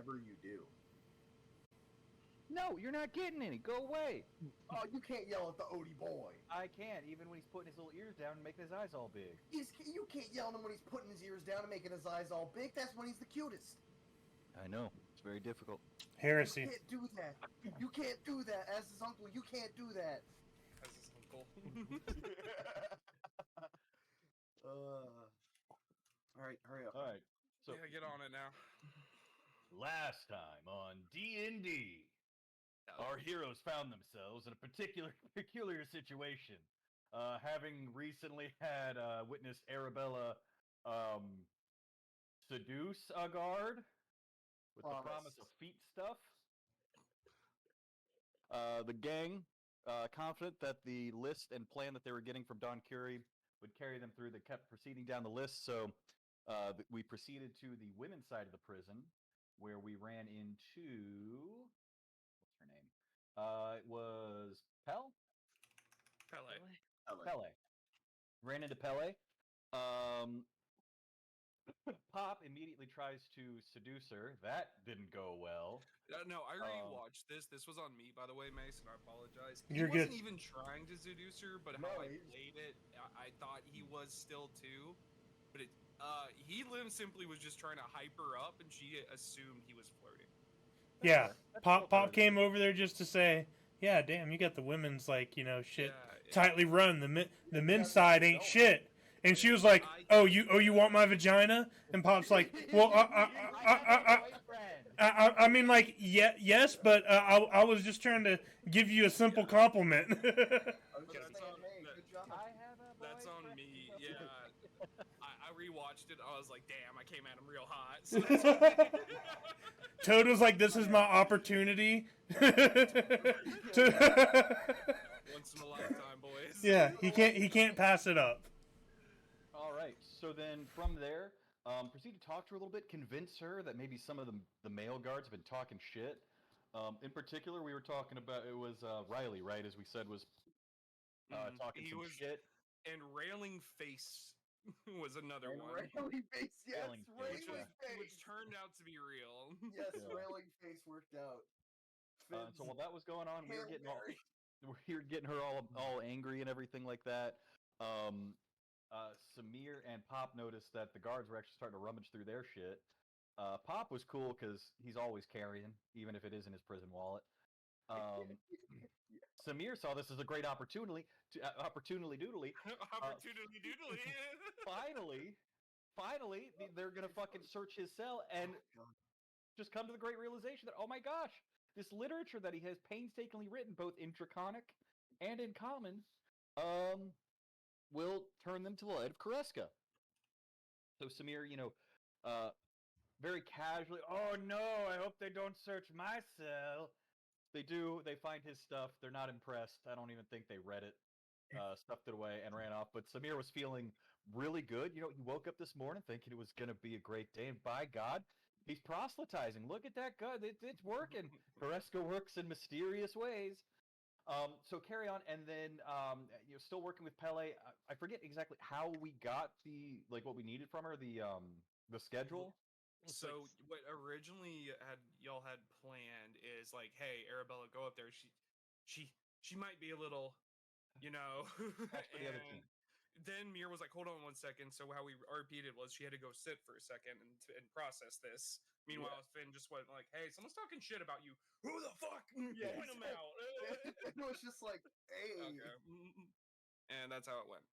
whatever you do. No, you're not getting any. Go away. Oh, you can't yell at the Odie boy. I can't, even when he's putting his little ears down and making his eyes all big. You can't yell at him when he's putting his ears down and making his eyes all big. That's when he's the cutest. I know. It's very difficult. Heresy. You can't do that. You can't do that. As his uncle, you can't do that. As his uncle. All right, hurry up. All right. So yeah, get on it now. last time on D&D, our heroes found themselves in a peculiar situation, having recently had witnessed Arabella seduce a guard with the promise of feet stuff. The gang, confident that the list and plan that they were getting from Don Curie would carry them through, they kept proceeding down the list. So we proceeded to the women's side of the prison, where we ran into, what's her name? It was Pele. Ran into Pele. Pop immediately tries to seduce her. That didn't go well. No, I rewatched this. This was on me, by the way, Mason. I apologize. You're he wasn't good. even trying to seduce her, but how I played it, I thought he was still too. But he simply was just trying to hype her up, and she assumed he was flirting. Yeah, Pop came over there just to say, "Yeah, damn, you got the women's shit tightly run. The men's side ain't shit." And she was like, "Oh, you want my vagina?" And Pop's like, "Well, I mean, like, yes, but I was just trying to give you a simple compliment." That's on me. Yeah, I rewatched it. I was like, "Damn, I came at him real hot." So Toad was like, "This is my opportunity." Once in a lifetime, boys. Yeah, he can't pass it up. All right. So then from there, proceed to talk to her a little bit, convince her that maybe some of the male guards have been talking shit. In particular, we were talking about, it was Riley, right? As we said, was talking some shit. And Railing Face was another one. Railing Face, yes. Railing Face. Which turned out to be real. Yes, Railing Face worked out. So while that was going on, we were getting her all angry and everything like that. Samir and Pop noticed that the guards were actually starting to rummage through their shit. Pop was cool because he's always carrying, even if it is in his prison wallet. Samir saw this as a great opportunity. Opportunity doodly. Finally, they're gonna fucking search his cell and just come to the great realization that, oh my gosh, this literature that he has painstakingly written, both in Draconic and in Common, will turn them to the light of Koreska. So Samir, very casually, "Oh no, I hope they don't search my cell." They do. They find his stuff. They're not impressed. I don't even think they read it. Stuffed it away and ran off. But Samir was feeling really good. He woke up this morning thinking it was going to be a great day. And by God, he's proselytizing. Look at that guy. It's working. Koreska works in mysterious ways. So carry on, and then still working with Pele. I forget exactly how we got what we needed from her, the schedule. So what originally y'all had planned is like, hey, Arabella, go up there. She might be a little, That's for the other team. Then Mir was like, hold on one second. So how we repeated was she had to go sit for a second and process this. Meanwhile, Finn just went like, hey, someone's talking shit about you. Who the fuck? Yes. Point them out. It was just like, hey. Okay. And that's how it went.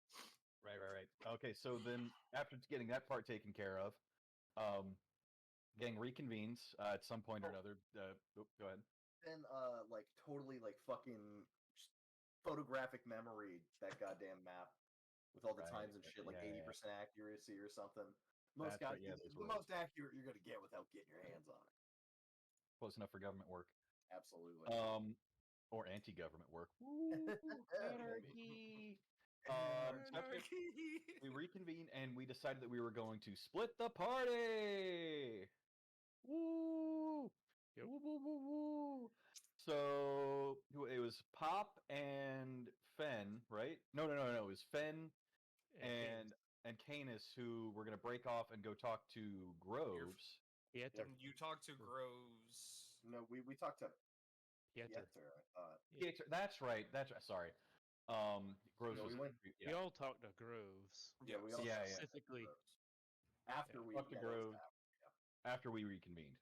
Right. Okay, so then after getting that part taken care of, gang reconvenes at some point or another. Go ahead. Then, totally, fucking photographic memory that goddamn map with all the times and shit, 80% accuracy or something. Most accurate you're gonna get without getting your hands on it. Close enough for government work. Absolutely. Or anti-government work. Woo, anarchy. We reconvened and we decided that we were going to split the party. Woo! Yep. Woo! So it was Pop and Fen, right? No. It was Fen and Canis who were gonna break off and go talk to Groves. Pieter. You talked to Groves. No, we talked to Pieter. Pieter, I thought. Pieter, that's right. Sorry. Groves Yeah, was. we went. We all talked to Groves. Yeah, we all specifically after we talked to Groves after we reconvened.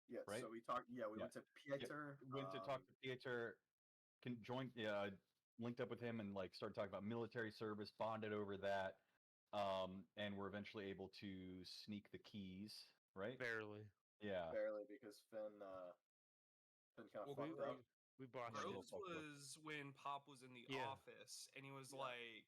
Yeah, right? so we talked. Yeah, we went to Pieter. Went to talk to Pieter. Linked up with him and like started talking about military service. Bonded over that, and we're eventually able to sneak the keys. Right? Barely. Yeah. Barely because Fen kind of fucked up. We bought Groves was when Pop was in the office, and he was like,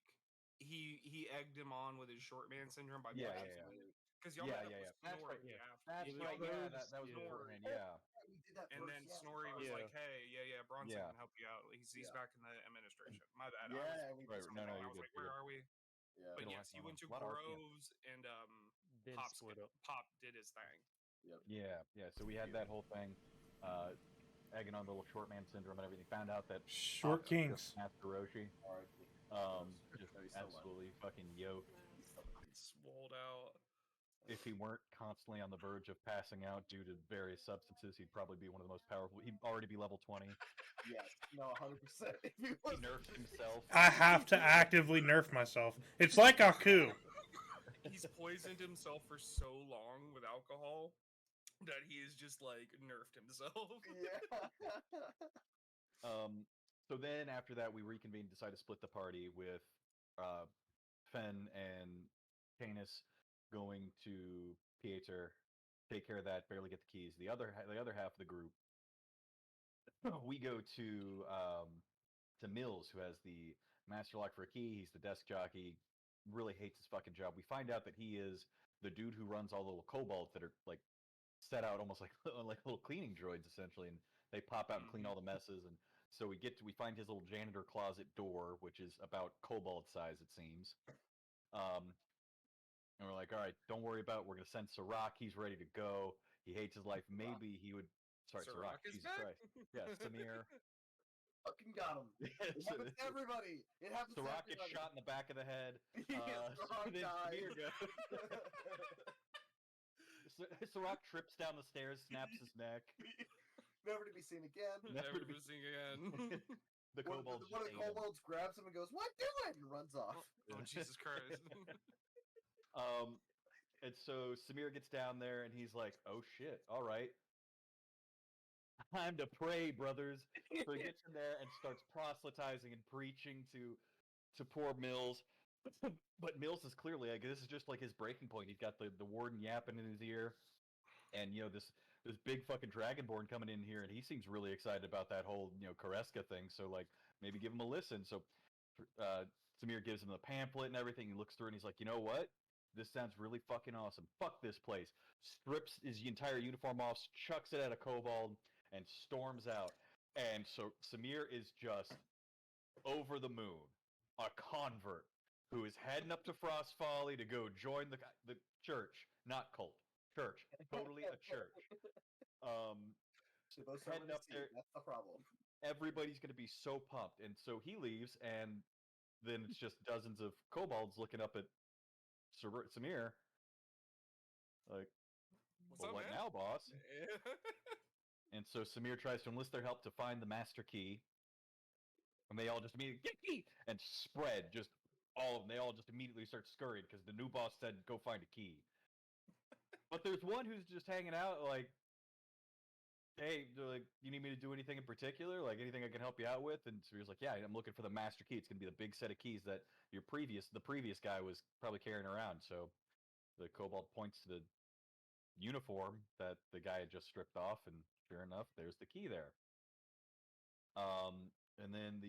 he egged him on with his short man syndrome by because y'all met up with Snorri. That's right. Yeah, that was beforehand. Yeah. We did that and first, then Snorri was like, "Hey, Bronson can help you out. He's back in the administration." My bad. Yeah, I was like, "Where are we?" Yeah. But yes, he went to Groves, and then split up. Pop did his thing. Yep. Yeah. So we had that whole thing, egging on the little short man syndrome and everything. Found out that Short Kings. Master Roshi, just absolutely fucking yoked. Swolled out. If he weren't constantly on the verge of passing out due to various substances, he'd probably be one of the most powerful. He'd already be level 20. Yes, no, 100%. He nerfed himself. I have to actively nerf myself. It's like Aku. He's poisoned himself for so long with alcohol that he is just like nerfed himself. So then after that, we reconvened, decided to split the party with Fen and Canis going to Pieter, take care of that, barely get the keys. The other half of the group, we go to Mills, who has the master lock for a key. He's the desk jockey. Really hates his fucking job. We find out that he is the dude who runs all the little kobolds that are like set out almost like little cleaning droids essentially, and they pop out and clean all the messes. And so we find his little janitor closet door, which is about kobold size, it seems. And we're like, all right, don't worry about it. We're going to send Sirach. He's ready to go. He hates his life. Maybe he would... Sorry, Sirach. Jesus Christ. Yeah, Samir. Fucking got him. It happens to everybody. It happens to everybody. Sirach gets shot in the back of the head. Sirach dies. Sirach trips down the stairs, snaps his neck. Never to be seen again. Never to be seen again. The kobolds. One of the kobolds grabs him and goes, "What doing?" and runs off. Oh, Jesus Christ. And so Samir gets down there and he's like, "Oh shit! All right, time to pray, brothers." So he gets in there and starts proselytizing and preaching to poor Mills. But Mills is clearly like, this is just like his breaking point. He's got the warden yapping in his ear, and this big fucking dragonborn coming in here, and he seems really excited about that whole Kareska thing. So like maybe give him a listen. So Samir gives him the pamphlet and everything. He looks through and he's like, you know what? This sounds really fucking awesome. Fuck this place. Strips his entire uniform off, chucks it at a kobold, and storms out. And so Samir is just over the moon. A convert who is heading up to Frost Folly to go join the church, not cult. Church. Totally a church. Heading up there. That's the problem. Everybody's going to be so pumped. And so he leaves, and then it's just dozens of kobolds looking up at Samir, like, well, what now, boss? And so Samir tries to enlist their help to find the master key, and they all just immediately get key and spread. Just all of them. They all just immediately start scurrying because the new boss said, "Go find a key." But there's one who's just hanging out, like, "Hey, like, you need me to do anything in particular? Like, anything I can help you out with?" And Samir's like, "Yeah, I'm looking for the master key. It's gonna be the big set of keys that the previous guy was probably carrying around." So the kobold points to the uniform that the guy had just stripped off, and sure enough, there's the key there. And then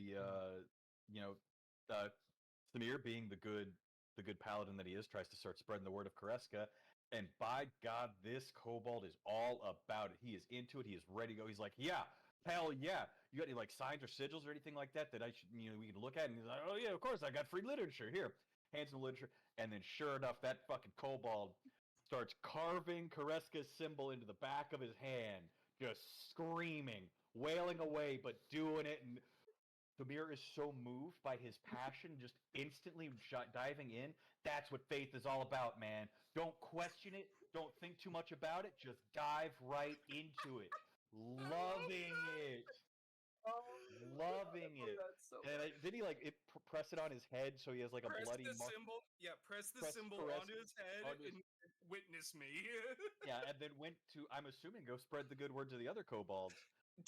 Samir, being the good paladin that he is, tries to start spreading the word of Kareska. And by God, this kobold is all about it. He is into it. He is ready to go. He's like, "Yeah, hell yeah. You got any like signs or sigils or anything like that I should we can look at?" And he's like, "Oh yeah, of course. I got free literature here." Hands him the literature, and then sure enough, that fucking kobold starts carving Kareska's symbol into the back of his hand, just screaming, wailing away, but doing it. And Samir is so moved by his passion, just instantly diving in. That's what faith is all about, man. Don't question it, Don't think too much about it. Just dive right into it. Loving it. Loving it. And then he press it on his head so he has like a bloody symbol. Yeah, press the symbol onto his head and witness me. Yeah, and then went to, I'm assuming, go spread the good word to the other kobolds.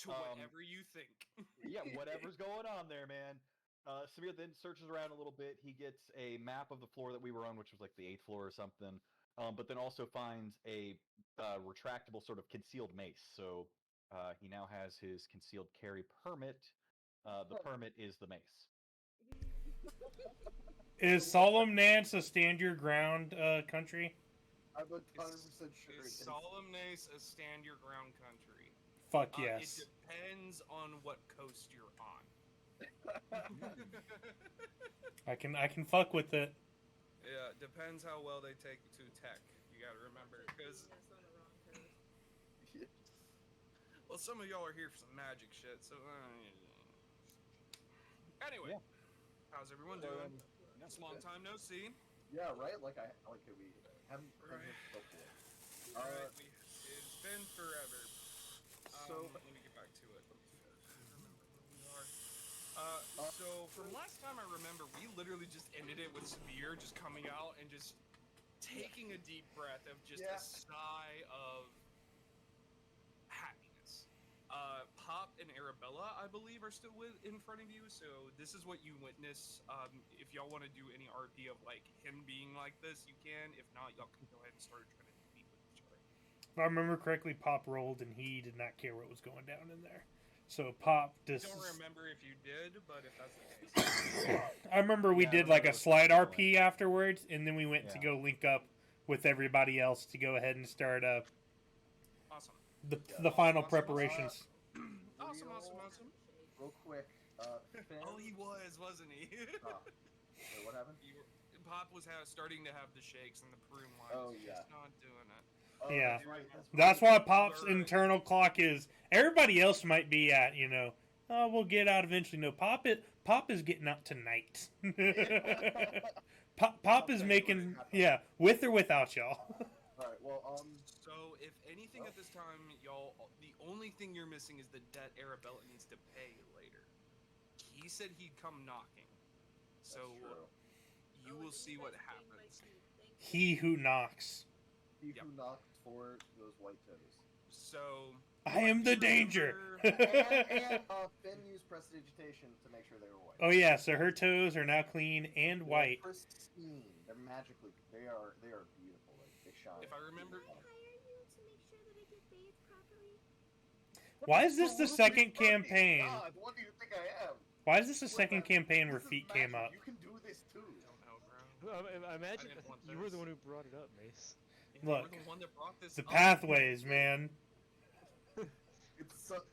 To whatever you think. Yeah, whatever's going on there, man. Samir then searches around a little bit. He gets a map of the floor that we were on, which was like the 8th floor or something. But then also finds a retractable sort of concealed mace. So he now has his concealed carry permit. The permit is the mace. Is Solumnace a stand your ground country? I'm 100% sure. Is Solumnace a stand your ground country? Fuck yes. It depends on what coast you're on. I can fuck with it. Yeah, it depends how well they take to tech. You gotta remember, because well, some of y'all are here for some magic shit. So anyway, yeah. How's everyone doing? It's a long time no see. Yeah, right. We haven't been here before. It's been forever. So let me get back to it. So from last time I remember, we literally just ended it with Samir just coming out and just taking a deep breath of just a sigh of happiness. Pop and Arabella, I believe, are still in front of you, so this is what you witness. If y'all want to do any RP of like him being like this, you can. If not, y'all can go ahead and start trying to meet with each other. If I remember correctly, Pop rolled and he did not care what was going down in there. So Pop just... I don't remember if you did, but if that's the case. I remember we did like a slide RP afterwards, and then we went to go link up with everybody else to go ahead and start awesome. the final preparations. Awesome. Real quick. Oh, he wasn't he? Wait, what happened? Pop was starting to have the shakes, and the Peru wine was just not doing it. Oh, yeah, that's why Pop's internal clock is. Everybody else might be at, oh, we'll get out eventually. No, Pop is getting out tonight. Pop is making, with or without y'all. All right. Well, So if anything at this time, y'all, the only thing you're missing is the debt Arabella needs to pay later. He said he'd come knocking, so you will see what happens. He who knocks. He who knocks for those white toes. So I am the danger. and Fen used prestidigitation to make sure they were white. Oh yeah, so her toes are now clean and white. They're pristine. They're magically. They are beautiful. Like, they shine. If I remember. Why is this the second campaign? God, what do you think I am? Why is this the second campaign where feet came up? You can do this too. I imagine you were the one who brought it up, Mace. Look, the one that brought this the pathways, man. It's so.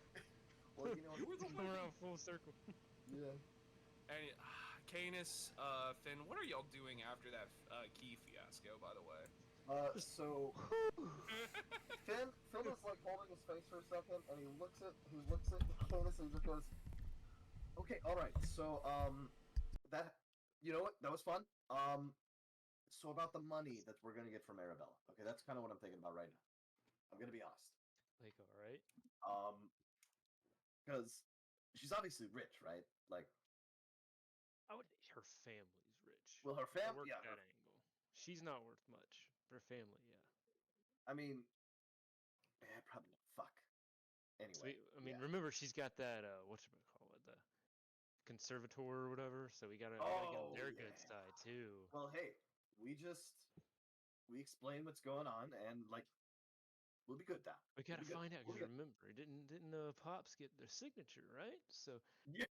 Well, you were the one around full circle. Yeah. And Canis, Finn, what are y'all doing after that key fiasco, by the way? So Finn is like holding his face for a second, and he looks at Canis and just goes, "Okay, all right. So that what? That was fun. So about the money that we're gonna get from Arabella. Okay, that's kind of what I'm thinking about right now. I'm gonna be honest. Like, all right. Because she's obviously rich, right? Like, her family's rich. Well, her family, that angle. She's not worth much. Her family, yeah. I mean, probably fuck. Anyway, remember she's got that whatchamacallit, the conservator or whatever. So we gotta get on their good side too. Well, hey, we explain what's going on, and like, we'll be good now. We gotta find out, because remember, didn't Pops get their signature, right? So yeah,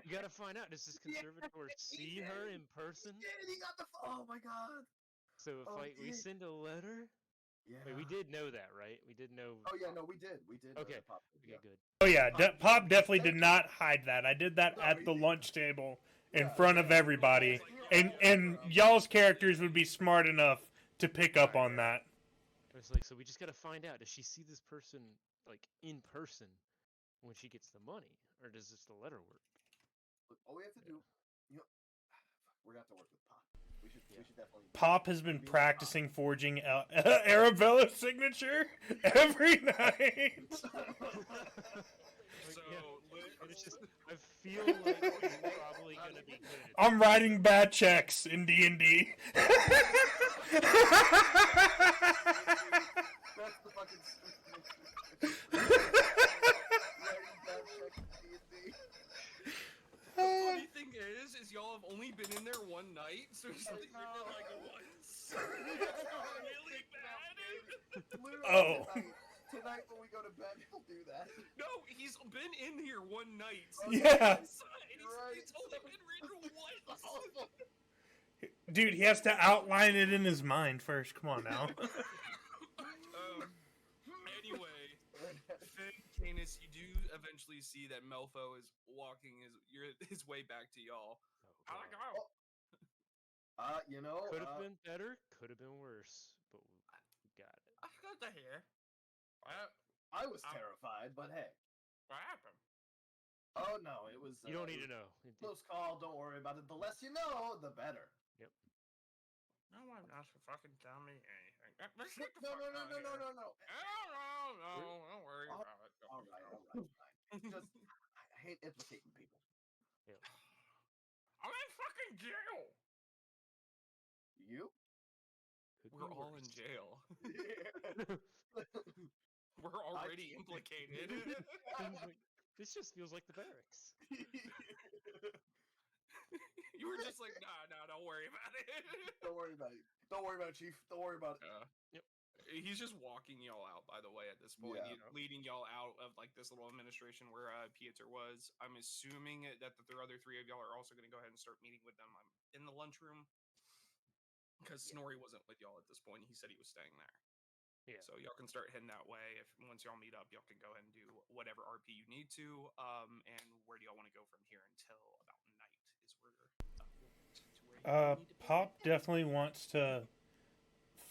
you gotta find out. Does this conservator see her in person? He got the. Oh my god. So if we send a letter. Yeah. Wait, we did know that, right? We did know. Oh yeah, no, we did. Okay. Okay, good. Oh yeah, Pop definitely did not hide that. I did that at the lunch table in front of everybody, and y'all's characters would be smart enough to pick up on that. It's like, so we just gotta find out. Does she see this person like in person when she gets the money, or does just the letter work? Look, all we have to do, we're gonna have to work with Pop. We should definitely. Pop has been practicing forging Arabella's signature every night. So it's just I feel like it's probably gonna be good. I'm writing bad checks in D&D. That's the fucking. The funny thing is y'all have only been in there one night, so he's only been there like once. Really bad. Oh. Tonight when we go to bed, he'll do that. No, he's been in here one night. So Yeah. It's only been written once. Dude, he has to outline it in his mind first. Come on now. Anyway, Fen, Canis, you do eventually see that Melfo is walking his way back to y'all. Oh, How'd it go? could have been better, could have been worse, but we got it. I got to hear. I was terrified, but hey. What happened? Oh no, it was. You don't need to know. Close call. Don't worry about it. The less you know, the better. Yep. No one else will fucking tell me anything. No, no. No, don't worry about it. All right. Just, I hate implicating people. Yep. I'm in fucking jail. You? We're all in jail. We're already implicated. This just feels like the barracks. You were just like, nah, don't worry about it. Don't worry about it. Don't worry about it, Chief. Don't worry about it. Yep. He's just walking y'all out, by the way, at this point. Yeah. Leading y'all out of like this little administration where Pieter was. I'm assuming that the other three of y'all are also going to go ahead and start meeting with them. I'm in the lunchroom. Because Snorri wasn't with y'all at this point. He said he was staying there. Yeah. So y'all can start heading that way. If once y'all meet up, y'all can go ahead and do whatever RP you need to. And where do y'all want to go from here until about night is where Pop definitely wants to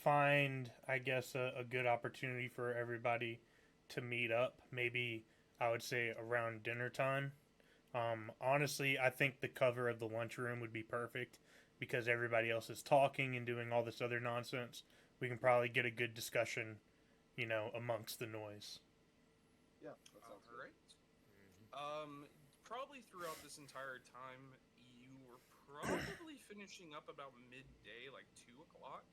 find, I guess, a good opportunity for everybody to meet up. Maybe I would say around dinner time. Honestly, I think the cover of the lunchroom would be perfect because everybody else is talking and doing all this other nonsense. We can probably get a good discussion, amongst the noise. Yeah, that sounds all right. Probably throughout this entire time, you were probably finishing up about midday, like 2 o'clock.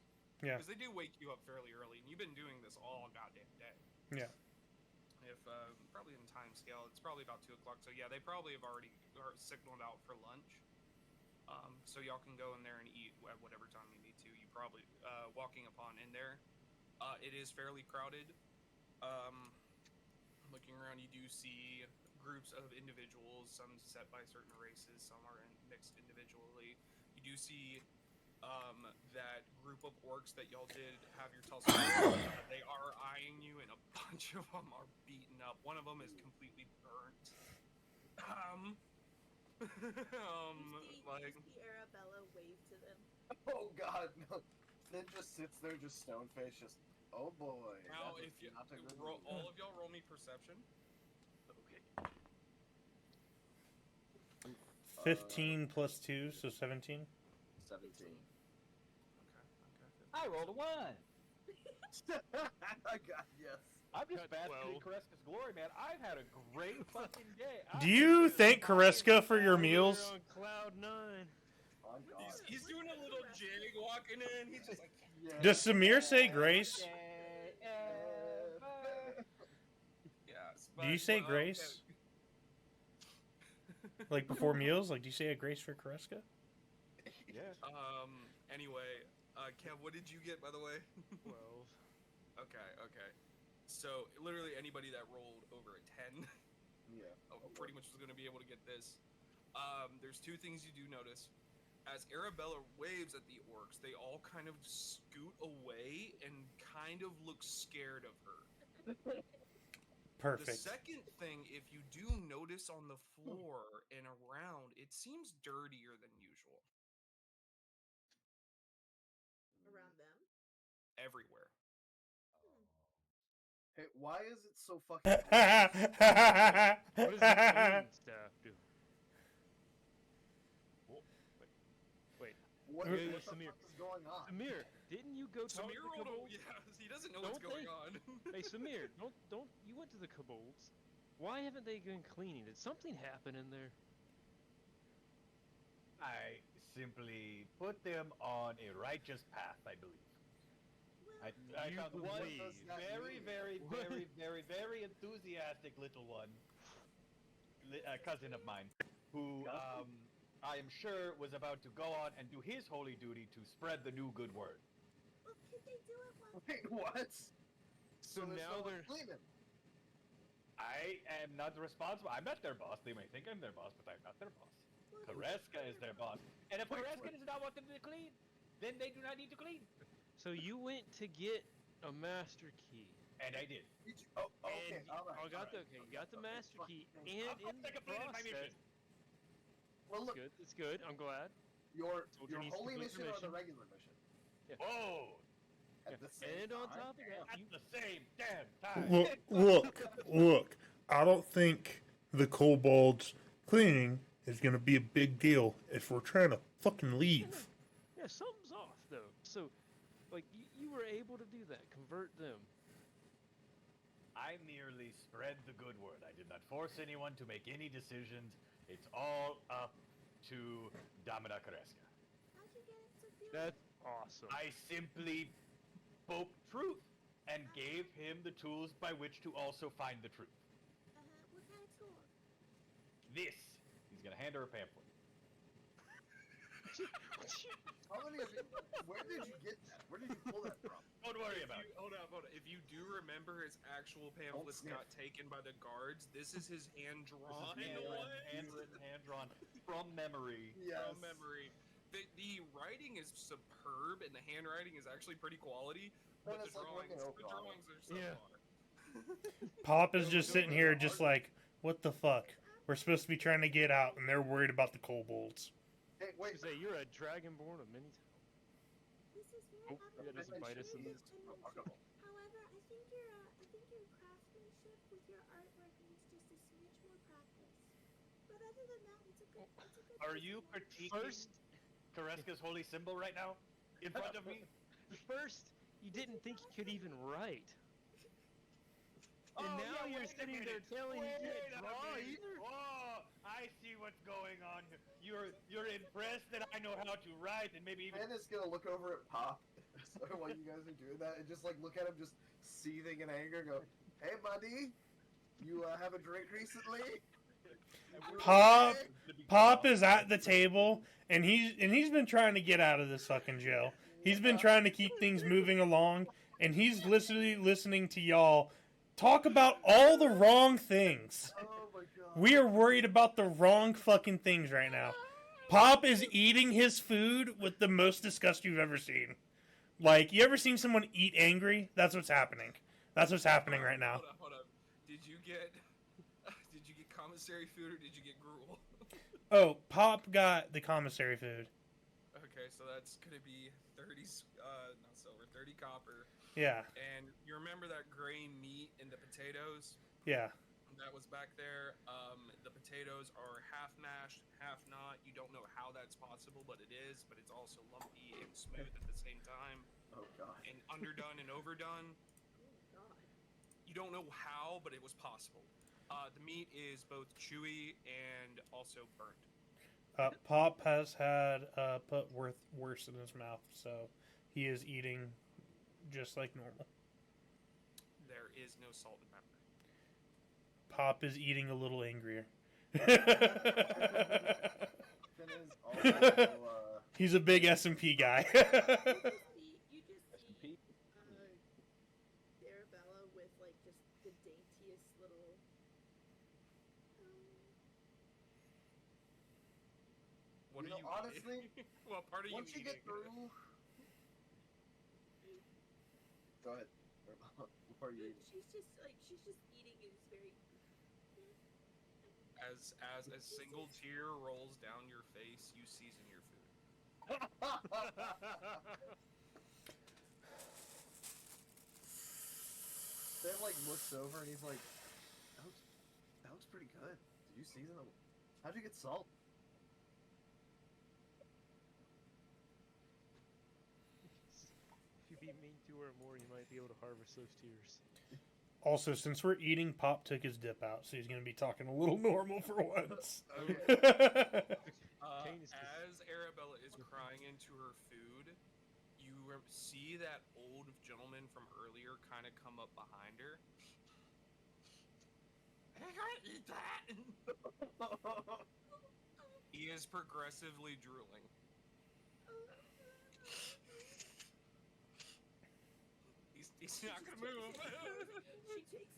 Yeah. Because they do wake you up fairly early, and you've been doing this all goddamn day. Yeah. If probably in time scale, it's probably about 2 o'clock. So yeah, they probably have already signaled out for lunch. So y'all can go in there and eat at whatever time you need to. You probably walking upon in there. It is fairly crowded. Looking around, you do see groups of individuals, some set by certain races, some are mixed individually. You do see that group of orcs that y'all did have your tussle with. They are eyeing you, and a bunch of them are beaten up. One of them is completely burnt. You see Arabella wave to them. Oh god, no. Then just sits there, just stone faced, just oh boy. Now, if you all of y'all roll me perception. Okay. 15 plus 2, so 17. 17. Okay. I rolled a 1. I got yes. I'm just Got basking in 12. Kareska's glory, man. I've had a great fucking day. Do you thank Kareska for your We're meals? on cloud 9. Oh god. He's doing a little jig walking in. He's just like, Yeah. Does Samir say grace? yes. Do you say grace? Like before meals? Like, do you say a grace for Kareska? Yeah. Anyway, Kev, what did you get, by the way? 12. Okay. So, literally anybody that rolled over a 10 Yeah. pretty much was going to be able to get this. There's two things you do notice. As Arabella waves at the orcs, they all kind of scoot away and kind of look scared of her. Perfect. The second thing, if you do notice on the floor and around, it seems dirtier than usual. Around them? Everywhere. Hey, why is it so fucking What does the cleaning staff do? Wait. what the fuck is going on? Samir, didn't you go talk to the kobolds? Yeah, he doesn't know what's going on. Hey, Samir, don't. You went to the kobolds. Why haven't they been cleaning? Did something happen in there? I simply put them on a righteous path, I believe. I found one very enthusiastic little one, a cousin of mine, who I am sure was about to go on and do his holy duty to spread the new good word. Well, could they do it once? Wait, what? So now they're cleaning. I am not responsible. I'm not their boss. They may think I'm their boss, but I'm not their boss. Kareska is their boss. And if Kareska does not want them to clean, then they do not need to clean. So you went to get a master key. And I did. Okay, You got the master key, and in the process... Well, look. It's good. I'm glad. Your holy mission or the regular mission? Yeah. Oh! At the same and time? on top of that, At the same damn time. Look. I don't think the kobolds cleaning is gonna be a big deal if we're trying to fucking leave. Yeah, something's off though. So, like, you were able to do that, convert them. I merely spread the good word. I did not force anyone to make any decisions. It's all up to Damina Kareska. How'd you get it so pure? That's awesome. I simply spoke truth and gave him the tools by which to also find the truth. What kind of tool? This. He's gonna hand her a pamphlet. How many of you? Where did you get that? Where did you pull that from? Don't worry about it. Hold up. If you do remember his actual pamphlets got taken by the guards, this is his hand-drawn. Handwritten, hand-drawn from memory. Yes. From memory. The writing is superb, and the handwriting is actually pretty quality, but the drawings are subpar. Pop is just sitting here just like, what the fuck? We're supposed to be trying to get out, and they're worried about the kobolds. Hey, wait. Say you're a dragonborn of many times. This is very That doesn't bite us in the... However, I think your craftsmanship with your artwork needs just a smidge more practice. But other than that, it's a good. Are you critiquing Kareska's holy symbol right now? In front of me? First, you didn't think you could even write. And now you're sitting there telling you can't draw either? Oh, I see what's going on. You're impressed that I know how to write and maybe even... Ben is gonna look over at Pop while you guys are doing that and just like look at him just seething in anger and go, hey buddy, you have a drink recently? Pop is at the table and he's been trying to get out of this fucking jail. He's been trying to keep things moving along and he's literally listening to y'all talk about all the wrong things. Oh my god. We are worried about the wrong fucking things right now. Pop is eating his food with the most disgust you've ever seen. Like, you ever seen someone eat angry? That's what's happening. That's what's happening right now. Hold up. Did you get commissary food or did you get gruel? Oh, Pop got the commissary food. Okay, so that's gonna be 30 not silver, 30 copper. Yeah. And you remember that gray meat in the potatoes? Yeah. That was back there. The potatoes are half mashed, half not. You don't know how that's possible, but it is. But it's also lumpy and smooth at the same time. Oh god. And underdone and overdone. Oh god. You don't know how, but it was possible. The meat is both chewy and also burnt. Pop has had put worse in his mouth, so he is eating just like normal. There is no salt and pepper. Pop is eating a little angrier. He's a big S&P guy. You just see Arabella with like just the daintiest little. What are you honestly? Well, part of once you get through. Go ahead. What are you eating? She's just eating and it's very. As a single tear rolls down your face, you season your food. Ben like looks over and he's like, that looks pretty good. Did you season it? How'd you get salt? be mean to her more, you might be able to harvest those tears. Also, since we're eating, Pop took his dip out, so he's going to be talking a little normal for once. As Arabella is crying into her food, you see that old gentleman from earlier kind of come up behind her. I can't eat that! He is progressively drooling. He's not gonna move. She takes it.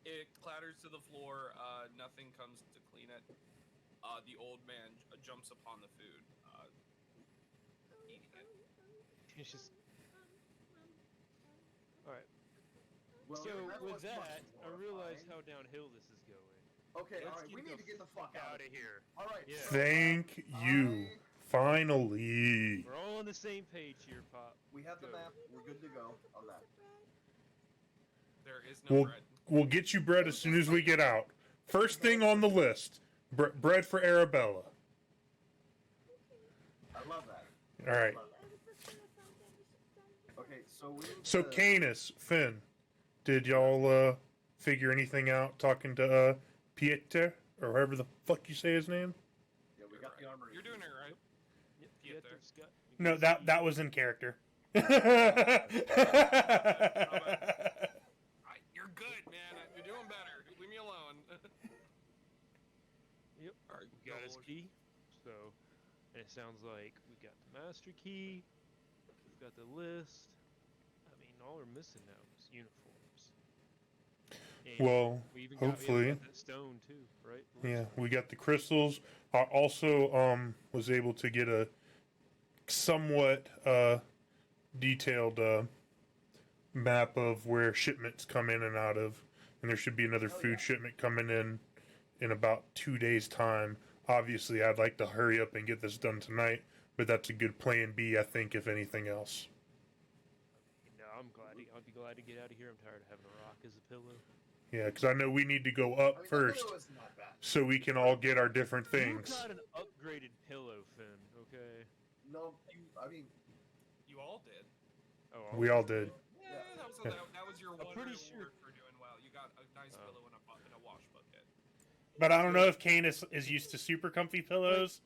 It clatters to the floor. Nothing comes to clean it. The old man jumps upon the food, eating it. It's just... Alright. Well, So, with was that, much I realize horrifying. how downhill this is going. Okay, Let's alright, we need to get the fuck out of here. Alright. Yeah. Thank you. Finally. We're all on the same page here, Pop. We have the map. We're good to go on that. There is no bread. We'll get you bread as soon as we get out. First thing on the list, bread for Arabella. I love that. All right. Okay, so we need So to... Canis, Finn, did y'all figure anything out talking to Pieter, or however the fuck you say his name? Yeah, we got the armory. You're doing it right. Yep. Pieter. No, that was in character. You're good, man. You're doing better. Leave me alone. Yep. Alright, We got his key. So, and it sounds like we got the master key. We've got the list. I mean, all we're missing now is uniforms. And Well, we even hopefully. got that stone too, right? Yeah, we got the crystals. I also was able to get a somewhat detailed map of where shipments come in and out of, and there should be another food shipment coming in about 2 days' time. Obviously, I'd like to hurry up and get this done tonight, but that's a good plan B, I think, if anything else. No, I'd be glad to get out of here. I'm tired of having a rock as a pillow. Yeah, because I know we need to go up first, so we can all get our different things. You got an upgraded pillow, Finn. Okay. No, I mean, you all did. Oh, we all did. Yeah, that was your one reward for doing well. You got a nice pillow and a wash bucket. But I don't know if Canis is used to super comfy pillows,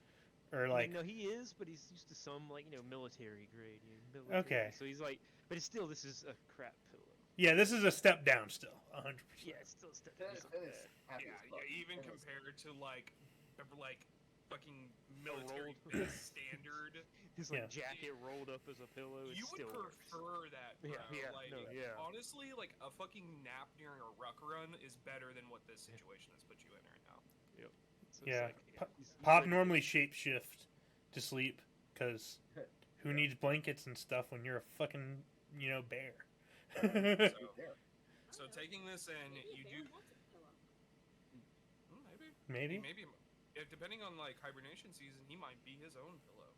or like. No, he is, but he's used to some military grade. Military. Okay. So he's like, but it's still, this is a crap pillow. Yeah, this is a step down still, 100%. Yeah, it's still a step down. Yeah, even compared to like fucking military standard. His jacket rolled up as a pillow. You would prefer that, bro. Honestly, like a fucking nap during a ruck run is better than what this situation has put you in right now. Yep. So Pop normally shapeshift to sleep, because who needs blankets and stuff when you're a fucking, bear? So taking this in, you do... Maybe. Depending on hibernation season, he might be his own pillow.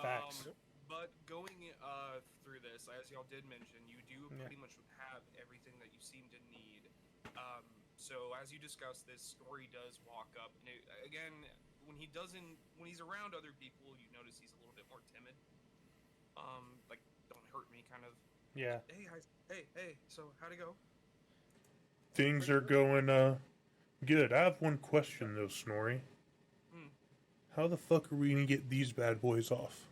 Facts. But going through this, as y'all did mention, you do pretty much have everything that you seem to need. So as you discuss this, Story does walk up, and again, when he's around other people, you notice he's a little bit more timid. Don't hurt me, kind of. Yeah. Hey guys. Hey. So how'd it go? Things are going good. I have one question though, Snorri. How the fuck are we gonna get these bad boys off?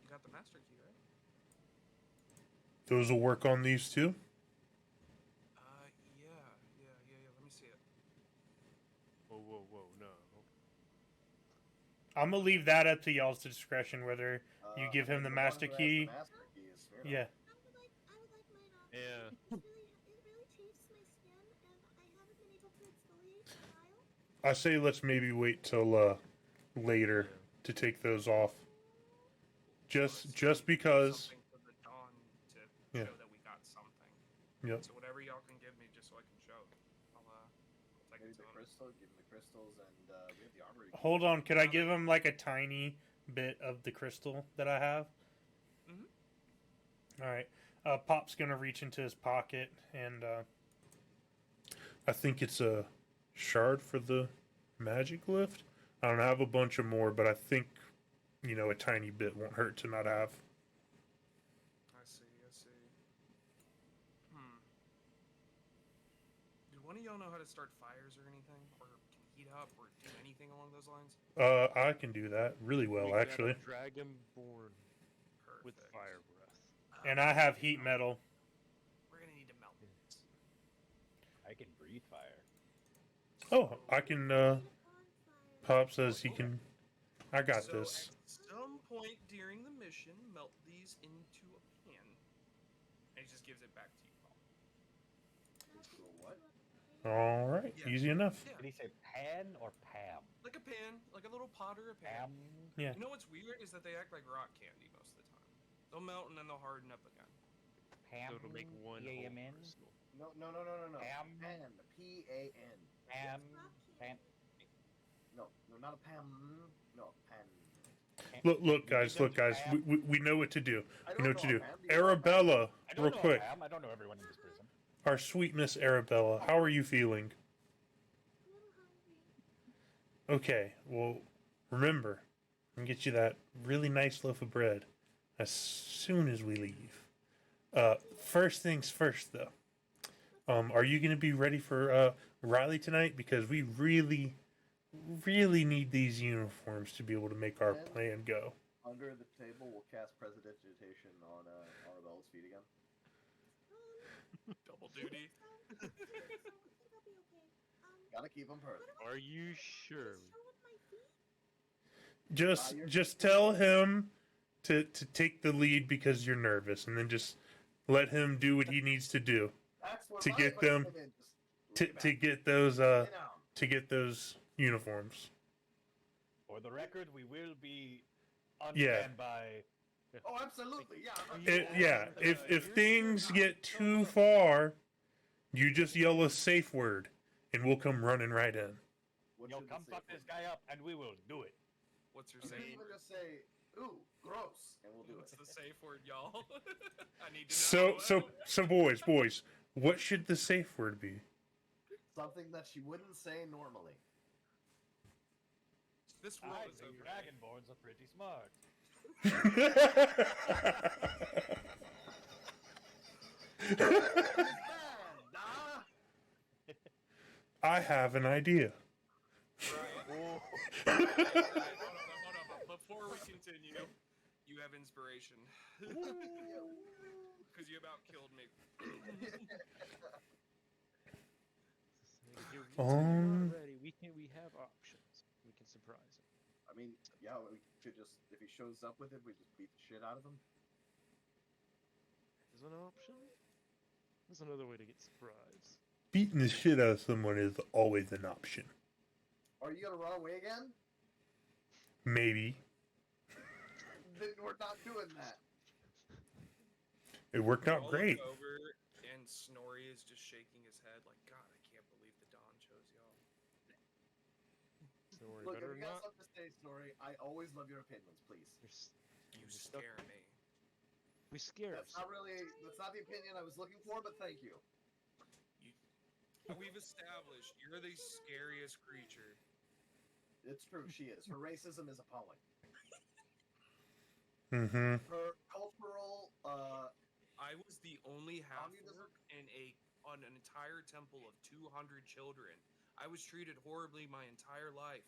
You got the master key, right? Those will work on these too? Yeah. Let me see it. Whoa, no. I'm gonna leave that up to y'all's discretion, whether you give him the master key. Yeah. I would like mine off. Yeah. It really chafes my skin, and I haven't been able to exfoliate in a while. I say let's maybe wait till later to take those off. Just because. Something for the dawn to show that we got something. Yep. So whatever y'all can give me, just so I can show, I'll take maybe it. the crystal, give him the crystals, and we have the armory. Hold on, could I give him a tiny bit of the crystal that I have? All right. Pop's gonna reach into his pocket, and I think it's a shard for the magic lift. I don't have a bunch of more, but I think a tiny bit won't hurt to not have. I see. Do one of y'all know how to start fires or anything, or can heat up, or do anything along those lines? I can do that really well, actually. Got a dragonborn with fire breath, and I have heat metal. We're gonna need to melt this. I can breathe fire. Oh, I can. Pop says he can. I got this. At some point during the mission, melt these into a pan, and he just gives it back to you, Paul. What? All right, easy enough. Yeah. Did he say pan or Pam? Like a pan, like a little pot or a pan. Yeah. You know what's weird is that they act like rock candy most of the time. They'll melt and then they'll harden up again. Pam. So it'll make one P-A-M-N? No. Pam. Pan. P-A-N. Pam. Pam. No, not a Pam. No, Pan. Look, guys. We know what to do. We know what to do. Arabella, real quick. I don't know everyone in this prison. Our sweet Miss Arabella, how are you feeling? Okay, well, remember, I'm gonna get you that really nice loaf of bread as soon as we leave. First things first, though. Are you gonna be ready for Riley tonight? Because we really need these uniforms to be able to make our plan go. Under the table, we'll cast Prestidigitation on Arabella's feet again. Double duty. Gotta keep them perfect. Are you sure? Just tell him to take the lead because you're nervous, and then just let him do what he needs to do to get them to get those uniforms. For the record, we will be on Yeah. standby. Oh, absolutely, yeah. If things get too far, you just yell a safe word, and we'll come running right in. You'll come fuck this guy up, and we will do it. What's your You can safe? even just say, "Ooh, gross," and we'll do What's it. the safe word, y'all? I need to know. So boys, what should the safe word be? Something that she wouldn't say normally. This world I is think over. Dragonborns are pretty smart. I have an idea. Right. Hold on. Before we continue, you have inspiration. Because you about killed me. Ready. We have options. We can surprise him. I mean, yeah, we could just, if he shows up with it, we just beat the shit out of him. Is an option? There's another way to get surprised. Beating the shit out of someone is always an option. Are you gonna run away again? Maybe. Then we're not doing that. It worked out great. Look over, and Snorri is just shaking his head like, God, I can't believe the Dawn chose y'all. Snorri, Look, if better you got not. something to say, Snorri, I always love your opinions, please. You scare me. We scare That's not the opinion I was looking for, but thank you. We've established you're the scariest creature. It's true, she is. Her racism is appalling. Mm-hmm. Her cultural, I was the only Communism? half-orc in an entire temple of 200 children. I was treated horribly my entire life.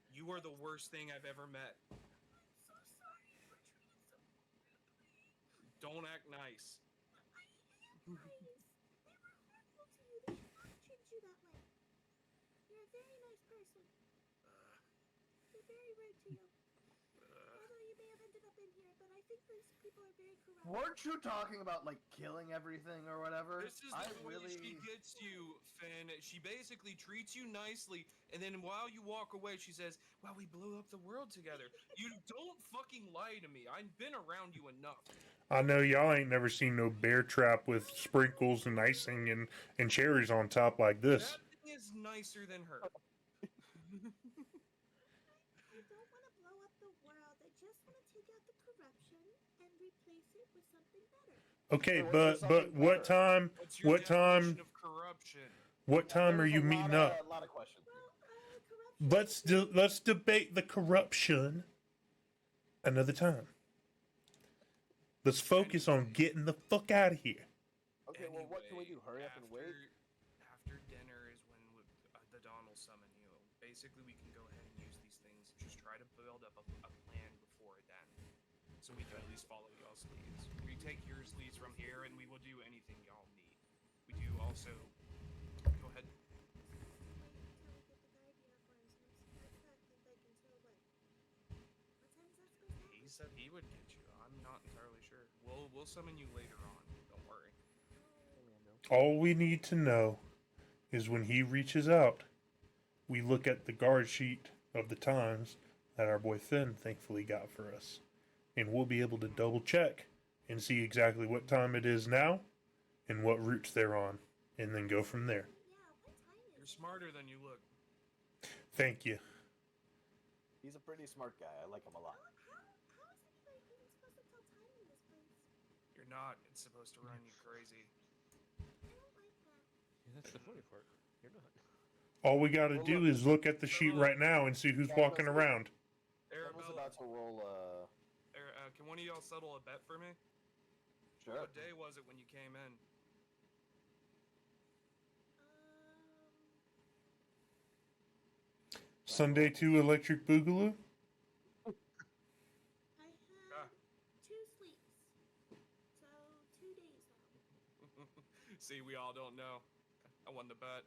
You are the worst thing I've ever met. Don't act nice. They were hurtful to you. They should not treat you that way. You're a very nice person. They're very rude to you. Although you may have ended up in here, but I think these people are very corrupt. weren't you talking about, like, killing everything or whatever? This is the way she gets you, Fen. She basically treats you nicely, and then while you walk away, she says, well, we blew up the world together. You don't fucking lie to me. I've been around you enough. I know y'all ain't never seen no bear trap with sprinkles and icing and cherries on top like this. That thing is nicer than her. I don't want to blow up the world. I just want to take out the corruption and replace it with something better. Okay, but what time? What's your What time? definition of corruption? What time are you meeting up? A lot of questions. Well, corruption. Let's debate the corruption. another time. Let's focus on getting the fuck out of here. Okay, well, what can we do? Hurry up and wait? After dinner is when the Dawn will summon you. Basically, we can go ahead and use these things. Just try to build up a plan before then. So we can at least follow y'all's leads. We take your leads from here, and we will do anything y'all need. We do also... Go ahead. He said he would get you. I'm not entirely sure. We'll summon you later on. Don't worry. All we need to know is when he reaches out, we look at the guard sheet of the times that our boy Fen thankfully got for us. And we'll be able to double check and see exactly what time it is now and what routes they're on, and then go from there. You're smarter than you look. Thank you. He's a pretty smart guy. I like him a lot. You're not. It's supposed to run you crazy. Yeah, that's the funny part. You're not. All we gotta do is look at the sheet right now and see who's walking around. Arabella, about to roll, can one of y'all settle a bet for me? Sure. What day was it when you came in? Sunday 2 Electric Boogaloo? I had 2 sleeps. So 2 days now. See, we all don't know. I won the bet.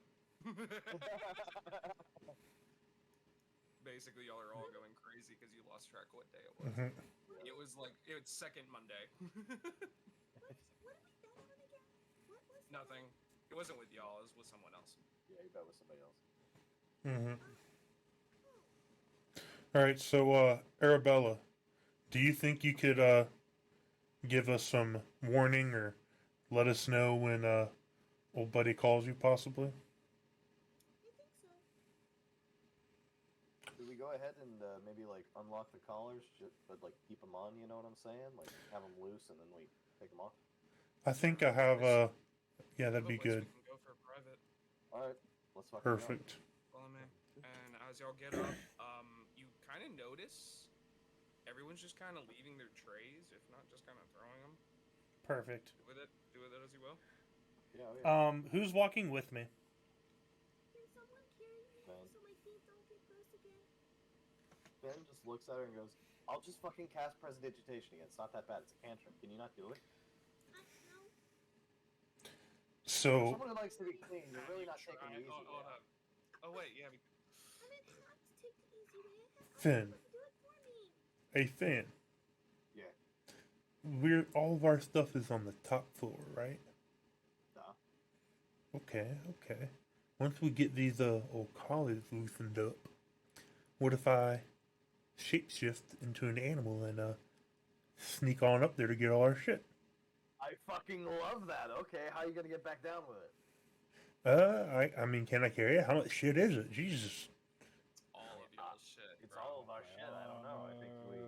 Basically, y'all are all going crazy because you lost track of what day it was. Mm-hmm. It was second Monday. What did we bet on again? What was Nothing. It wasn't with y'all. It was with someone else. Yeah, you bet with somebody else. Mm-hmm. Alright, so, Arabella, do you think you could, give us some warning or let us know when, old buddy calls you, possibly? I think so. Do we go ahead and maybe like unlock the collars, but like keep them on? You know what I'm saying? Like have them loose and then we take them off. I think I have, yeah, that'd be good. We can go for a private. All right, let's fucking Perfect. Follow me. And as y'all get up, you kind of notice everyone's just kind of leaving their trays, if not just kind of throwing them. Perfect. Do with it as you will. Yeah. Who's walking with me? Can someone carry me Ben. so my feet don't get gross again? Ben just looks at her and goes, "I'll just fucking cast Prestidigitation again. It's not that bad. It's a cantrip. Can you not do it?" No. So, Someone who likes to be clean, you're really not taking it easy. Hold up. Oh wait, yeah. I meant not to take the easy way. Finn. Do it for me. hey, Finn. Yeah. All of our stuff is on the top floor, right? Duh. Okay. Once we get these, old collies loosened up, what if I shapeshift into an animal and, sneak on up there to get all our shit? I fucking love that. Okay, how are you gonna get back down with it? I mean, can I carry it? How much shit is it? Jesus. All of y'all's shit. It's bro. all of our shit. I don't know. I think we.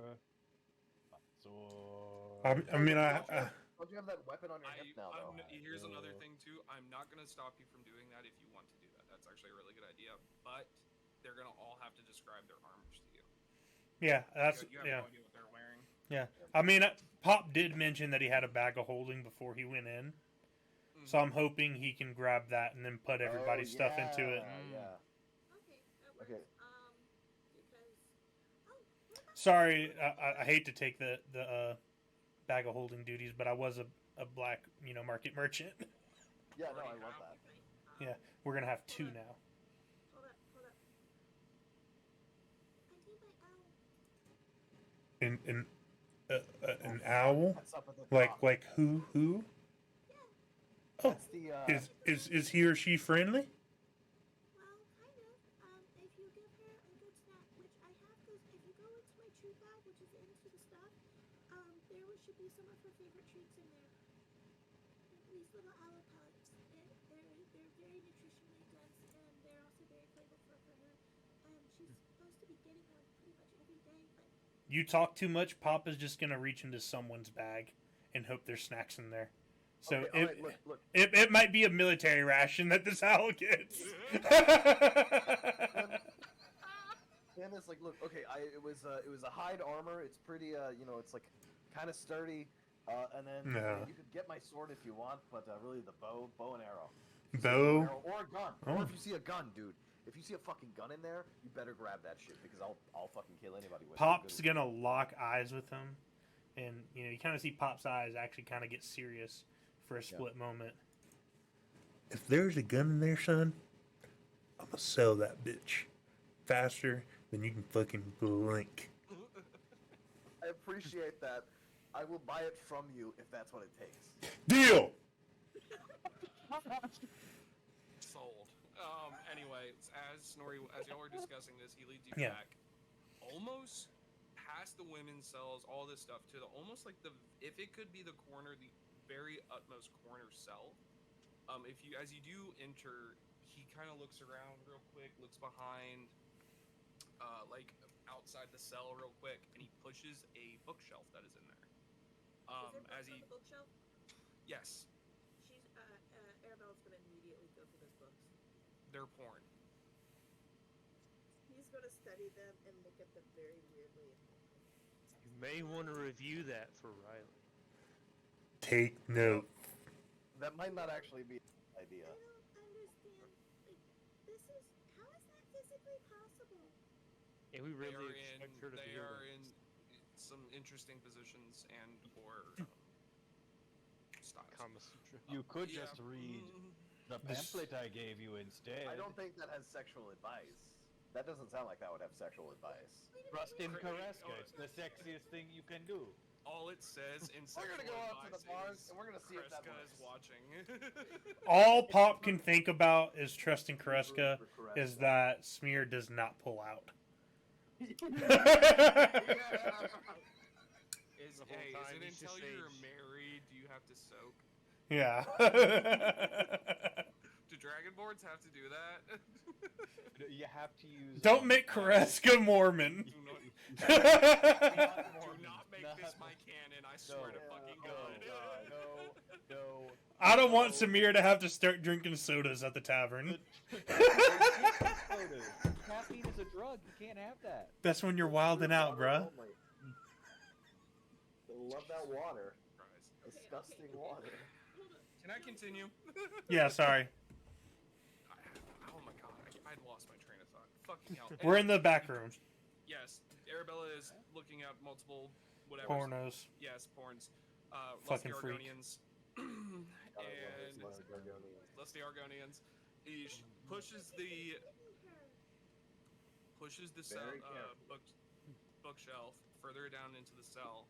I mean, Don't you have that weapon on your hip now, though? Here's another thing too. I'm not gonna stop you from doing that if you want to do that. That's actually a really good idea. But they're gonna all have to describe their armors to you. yeah, that's, You have yeah. no idea what they're wearing. Yeah. I mean, Pop did mention that he had a bag of holding before he went in. So I'm hoping he can grab that and then put everybody's stuff into it. Yeah. Okay, that works. Okay. Because Sorry, I hate to take the bag of holding duties, but I was a black, market merchant. Yeah, no, I love that. Yeah, we're gonna have 2 now. Hold up. I need my owl. An owl? That's up at the top. Like who? Oh, That's the, is he or she friendly? Well, kind of. If you give her a good snack, which I have, because if you go into my treat bag, which is into the stuff, there should be some of her favorite treats in there. These little owl pellets. They're very nutritionally dense, and they're also very flavorful for her. She's supposed to be getting one pretty much every day, but You talk too much, Pop is just gonna reach into someone's bag and hope there's snacks in there. So okay, look. It might be a military ration that this owl gets. And it's like, look, okay, it was a hide armor. It's pretty, it's like kind of sturdy. And then you could get my sword if you want, but really the bow and arrow. Bow or a gun, or if you see a gun, dude. If you see a fucking gun in there, you better grab that shit because I'll fucking kill anybody with it. Pop's gonna lock eyes with him, and you kind of see Pop's eyes actually kind of get serious for a split moment. If there's a gun in there, son, I'm gonna sell that bitch faster than you can fucking blink. I appreciate that. I will buy it from you if that's what it takes. Deal. Sold. Anyway, as Snorri, as y'all were discussing this, he leads you back, almost past the women's cells, all this stuff, to the almost like if it could be the corner, the very utmost corner cell. As you do enter, he kind of looks around real quick, looks behind, like outside the cell real quick, and he pushes a bookshelf that is in there. Is there books on the bookshelf? Yes. Arabella's gonna immediately go for those books. They're porn. He's gonna study them and look at them very weirdly. You may want to review that for Riley. Take note. That might not actually be an idea. I don't understand. Like, how is that physically possible? And we really expect her to They are in some interesting positions and or styles. Kama Sutra. You could just read the pamphlet I gave you instead. I don't think that has sexual advice. That doesn't sound like that would have sexual advice. Trust in Kareska. It's the sexiest thing you can do. All it says in We're gonna go out to the bars is and we're gonna see if that Kreska works. is watching. All Pop can think about is trusting Kareska is that Smear does not pull out. Is it until you're married do you have to soak? Yeah. Do Dragonborns have to do that? You have to use. Don't make Kareska Mormon. Do not make this my canon. I swear to fucking God. No. I don't want Samir to have to start drinking sodas at the tavern. Caffeine is a drug. You can't have that. That's when you're wilding out, bruh. I love that water. Disgusting water. Can I continue? Yeah, sorry. Oh my God, I'd lost my train of thought. Fucking hell. We're in the back room. Yes, Arabella is looking at multiple whatever. Pornos. Yes, porns. Fucking Lusty freak. Argonians. And Lusty Argonians. He pushes the bookshelf further down into the cell,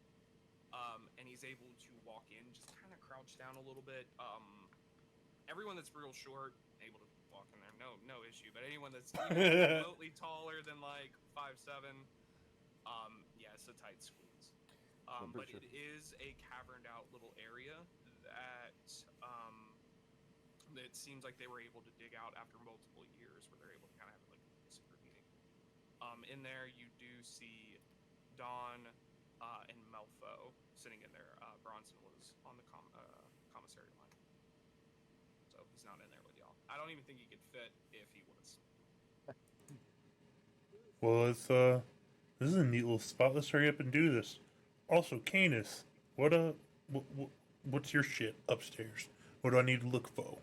and he's able to walk in, just kind of crouch down a little bit. Everyone that's real short, able to walk in there, no issue. But anyone that's remotely taller than like 5'7", it's a tight squeeze. But it is a caverned out little area that it seems like they were able to dig out after multiple years, where they're able to kind of have like a secret meeting. In there, you do see Dawn and Melfo sitting in there. Bronson was on the commissary line, so he's not in there with y'all. I don't even think he could fit if he was. Well, this is a neat little spot. Let's hurry up and do this. Also, Canis, what's your shit upstairs? What do I need to look for?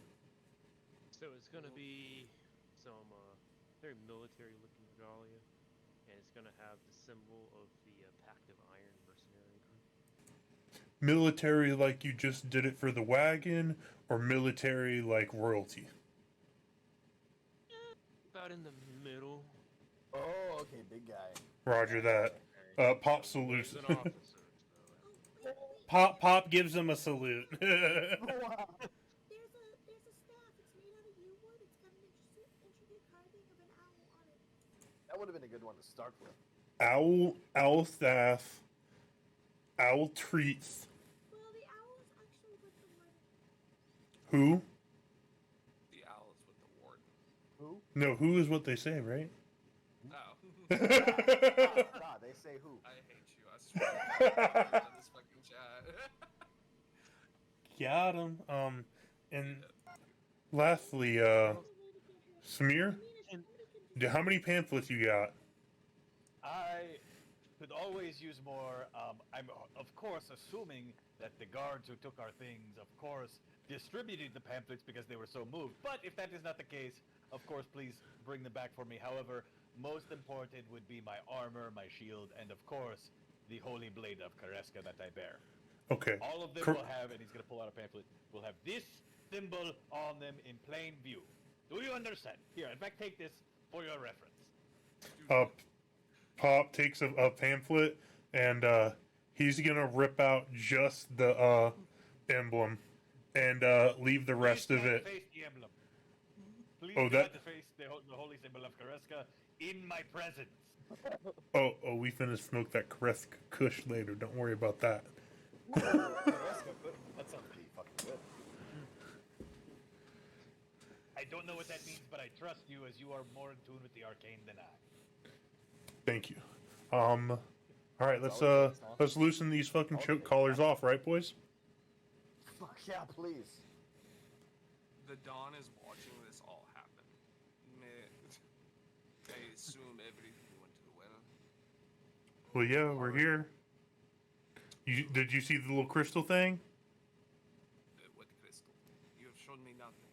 So it's gonna be some very military-looking regalia, and it's gonna have the symbol of the Pact of Iron mercenary group. Military like you just did it for the wagon, or military like royalty? About in the middle. Oh, okay, big guy. Roger that. Pop salutes. He's an officer, so. Pop gives him a salute. There's a staff. It's made out of yew wood. It's got an intricate carving of an owl on it. That would have been a good one to start with. Owl staff. Owl treats. Well, the owl is actually with the warden. Who? The owl is with the warden. Who? No, who is what they say, right? Oh. God, they say who? I hate you. I swear to God, this fucking chat. Got him. And lastly, Samir, how many pamphlets you got? could always use more. I'm of course assuming that the guards who took our things, of course, distributed the pamphlets because they were so moved. But if that is not the case, of course, please bring them back for me. However, most important would be my armor, my shield, and of course, the holy blade of Kareska that I bear. Okay. All of them will have, and he's going to pull out a pamphlet, will have this symbol on them in plain view. Do you understand? Here, in fact, take this for your reference. Pop takes a pamphlet, and he's going to rip out just the emblem and leave the rest of it. Face the emblem. Please Oh, do that. not face the holy symbol of Kareska in my presence. Oh, we finna smoke that Kareska Kush later. Don't worry about that. That sounds pretty fucking good. I don't know what that means, but I trust you as you are more in tune with the arcane than I. Thank you. All right, let's loosen these fucking choke collars off, right, boys? Fuck yeah, please. The Dawn is watching this all happen. I assume everything went well. Well, yeah, we're here. Did you see the little crystal thing? What crystal? You have shown me nothing.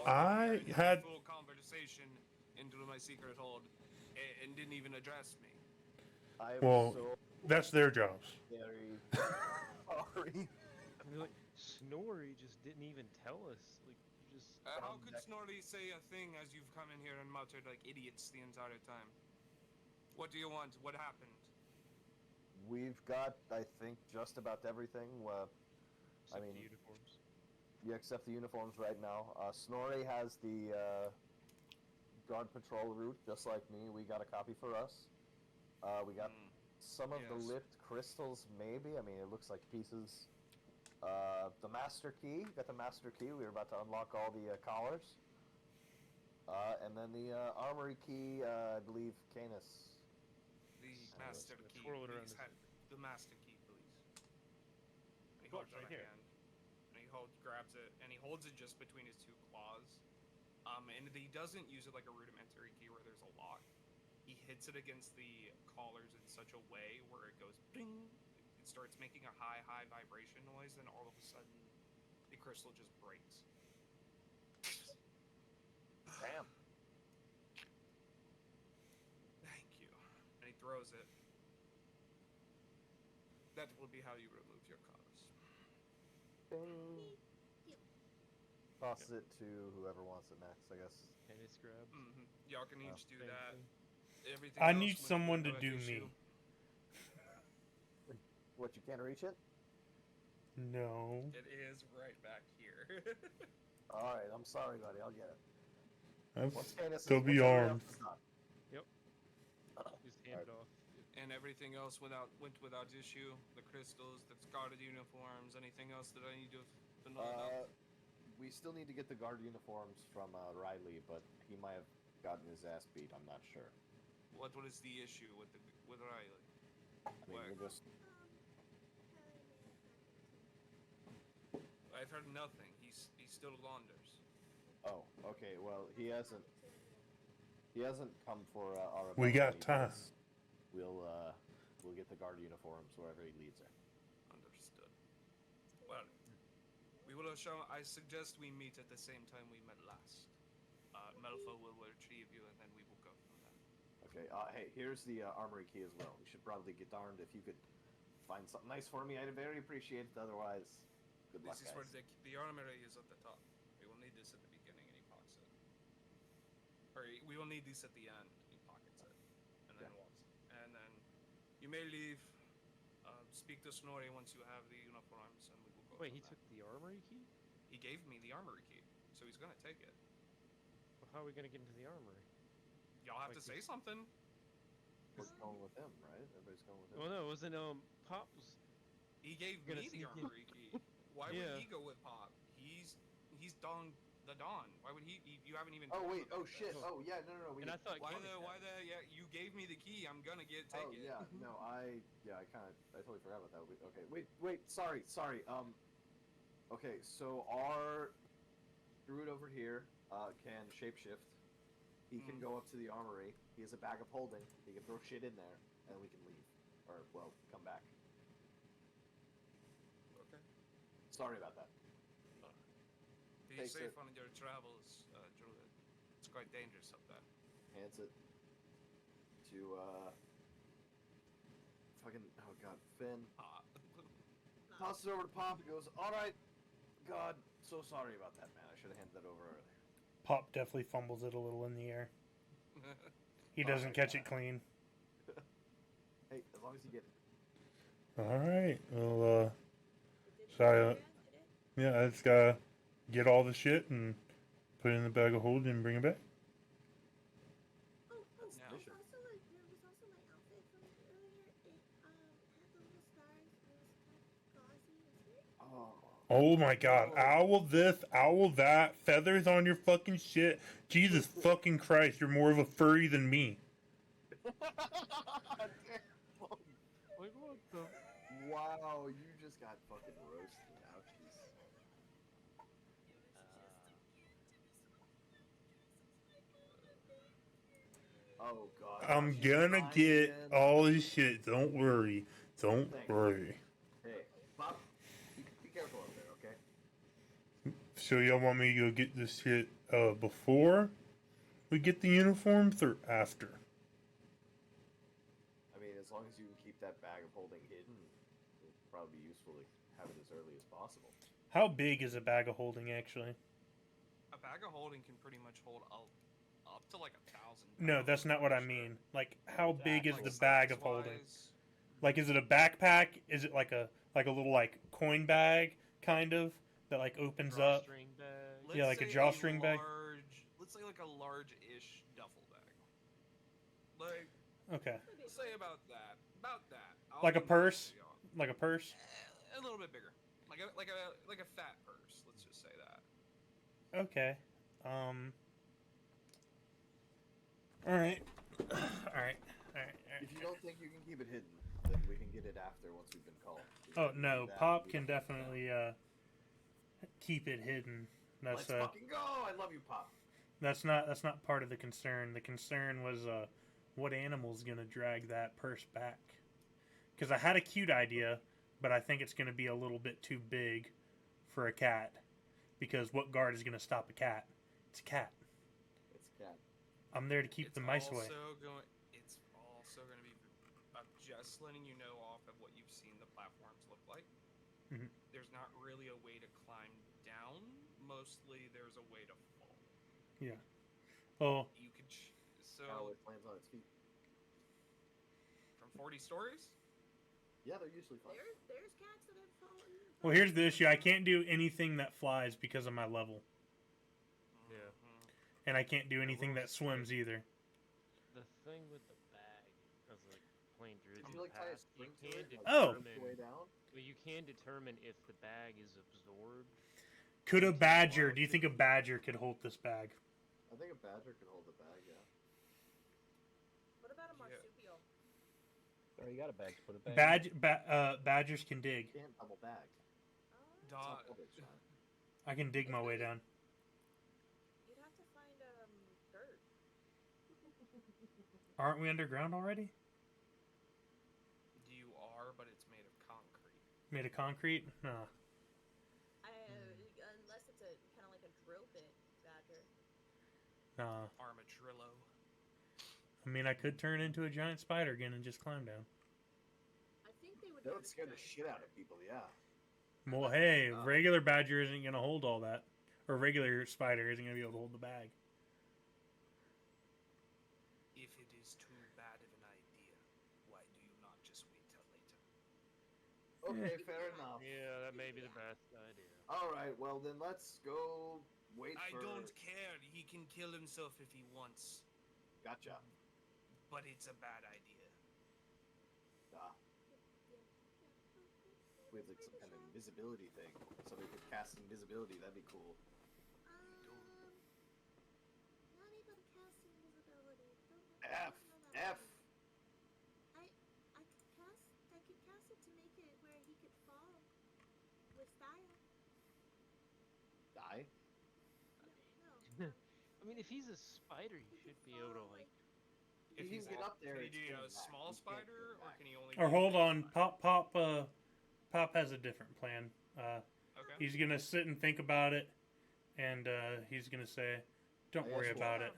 I had full conversation into my secret hold and didn't even address me. That's their jobs. Very sorry. I mean, like, Snorri just didn't even tell us. Like, you just. How could Snorri say a thing as you've come in here and muttered like idiots the entire time? What do you want? What happened? We've got, I think, just about everything. Except the uniforms. Yeah, except the uniforms right now. Snorri has the guard patrol route, just like me. We got a copy for us. We got some of the lift crystals, maybe. I mean, it looks like pieces. The master key. Got the master key. We were about to unlock all the collars. And then the armory key, I believe, Canis. The master key. Please have the master key, please. He holds it right here. And he grabs it, and he holds it just between his two claws. And he doesn't use it like a rudimentary key where there's a lock. He hits it against the collars in such a way where it goes ding. It starts making a high vibration noise, and all of a sudden, the crystal just breaks. Damn. Thank you. And he throws it. That will be how you remove your collars. Bing. Toss it to whoever wants it next, I guess. Tennis grab. Y'all can each do that. Everything I else need someone to do me. What, you can't reach it? No. It is right back here. Alright, I'm sorry, buddy. I'll get it. Still be armed. Yep. Just hand it off. And everything else went without issue. The crystals, the guarded uniforms, anything else that I need to know about? We still need to get the guard uniforms from Riley, but he might have gotten his ass beat. I'm not sure. What is the issue with Riley? I mean, we're just... I've heard nothing. He's still launders. Oh, okay. Well, he hasn't come for our. We got time. We'll get the guard uniforms wherever he leads her. Understood. Well, we will show. I suggest we meet at the same time we met last. Melfa will retrieve you, and then we will go from there. Okay. Hey, here's the armory key as well. We should probably get darned if you could find something nice for me. I'd very appreciate it. Otherwise, good luck, This is guys. where the armory is at the top. We will need this at the beginning, and he pockets it. Or we will need this at the end. He pockets it, and then walks. And then you may leave. Speak to Snorri once you have the uniforms, and we will go. Wait, he took the armory key? He gave me the armory key, so he's gonna take it. Well, how are we gonna get into the armory? Y'all have to say something. We're going with him, right? Everybody's going with him. Well, no, it wasn't Pop was. He gave me the armory key. Why would he go with Pop? He's Don the Don. Why would he? You haven't even. Oh wait! Oh shit! Oh yeah! No. And I thought. Why the? Yeah, you gave me the key. I'm gonna take it. Yeah. No, I totally forgot about that. Okay. Wait. Sorry. Okay. So our druid over here can shapeshift. He can go up to the armory. He has a bag of holding. He can throw shit in there, and we can leave. Or, well, come back. Okay. Sorry about that. Be safe on your travels, Juliet. It's quite dangerous up there. Hands it to, fucking, oh god, Finn. Tosses it over to Pop and goes, alright, God, so sorry about that, man. I should have handed that over earlier. Pop definitely fumbles it a little in the air. He doesn't catch it clean. Hey, as long as you get it. Alright, well, sorry. Yeah, I just gotta get all the shit and put it in the bag of holding and bring it back. Oh, That's there no. was also my outfit from earlier. It had the little stars. It was kind of gauzy. It was very Oh my god, owl this, owl that, feathers on your fucking shit. Jesus fucking Christ, you're more of a furry than me. Like, what the? Wow, you just got fucking roasted. Ouchies. Oh god. I'm gonna get all this shit, don't worry. Don't worry. Hey, Bob, be careful out there, okay? So y'all want me to go get this shit before we get the uniforms or after? I mean, as long as you can keep that bag of holding hidden, it'll probably be useful to have it as early as possible. How big is a bag of holding, actually? A bag of holding can pretty much hold up to like 1,000. No, that's not what I mean. Like, how big is Like the bag of holding? size-wise, Like, is it a backpack? Is it like a little like coin bag kind of that like opens up? Drawstring bag. Yeah, like a say drawstring bag? Let's say like a large-ish duffel bag. Like, Okay. let's say about that. About that. Like a purse? Like a purse? A little bit bigger. Like a fat purse. Let's just say that. Okay. Alright. Alright. If you don't think you can keep it hidden, then we can get it after once we've been called. Oh no, Pop can definitely keep it hidden. Let's fucking go! I love you, Pop. That's not part of the concern. The concern was what animal's gonna drag that purse back. Because I had a cute idea, but I think it's gonna be a little bit too big for a cat. Because what guard is gonna stop a cat? It's a cat. It's a cat. I'm there to keep the mice away. It's also going to be just letting you know off of what you've seen the platforms look like. Mhm. There's not really a way to climb down. Mostly, there's a way to fall. Yeah. Oh. You could How it lands on its feet. From 40 stories? Yeah, they're usually fine. There's cats that have fallen. Well, here's the issue. I can't do anything that flies because of my level. Yeah. And I can't do anything that swims either. The thing with the bag, as like playing Druid Could in you the like tie a past, string you to can it? determine. Way down? Well, you can determine if the bag is absorbed. Could a badger? Do you think a badger could hold this bag? I think a badger could hold the bag. Yeah. What about a marsupial? Oh, you got a bag. Put it back. Badgers can dig. You can't double bag. Dog. I can dig my way down. You'd have to find dirt. Aren't we underground already? You are, but it's made of concrete. Made of concrete? No. Unless it's a kind of like a drill bit badger. Nah. Armadillo. I mean, I could turn into a giant spider again and just climb down. I think they would. That would scare the shit out of people. Yeah. Well, hey, regular badger isn't gonna hold all that, or regular spider isn't gonna be able to hold the bag. If it is too bad of an idea, why do you not just wait till later? Okay, fair enough. Yeah, that may be the best idea. All right, well then let's go wait for... I don't care. He can kill himself if he wants. Gotcha. But it's a bad idea. We have like some kind of invisibility thing. Somebody could cast invisibility. That'd be cool. Not able to cast invisibility. F. I could cast it to make it where he could fall with style. Die? No. I mean, if he's a spider, he should be able to like If he can get up there, can he it's do a getting back. small He can't spider, get or back. can he only? Or do hold big on, spider? Pop has a different plan. Okay. He's gonna sit and think about it, and he's gonna say, "Don't worry about it."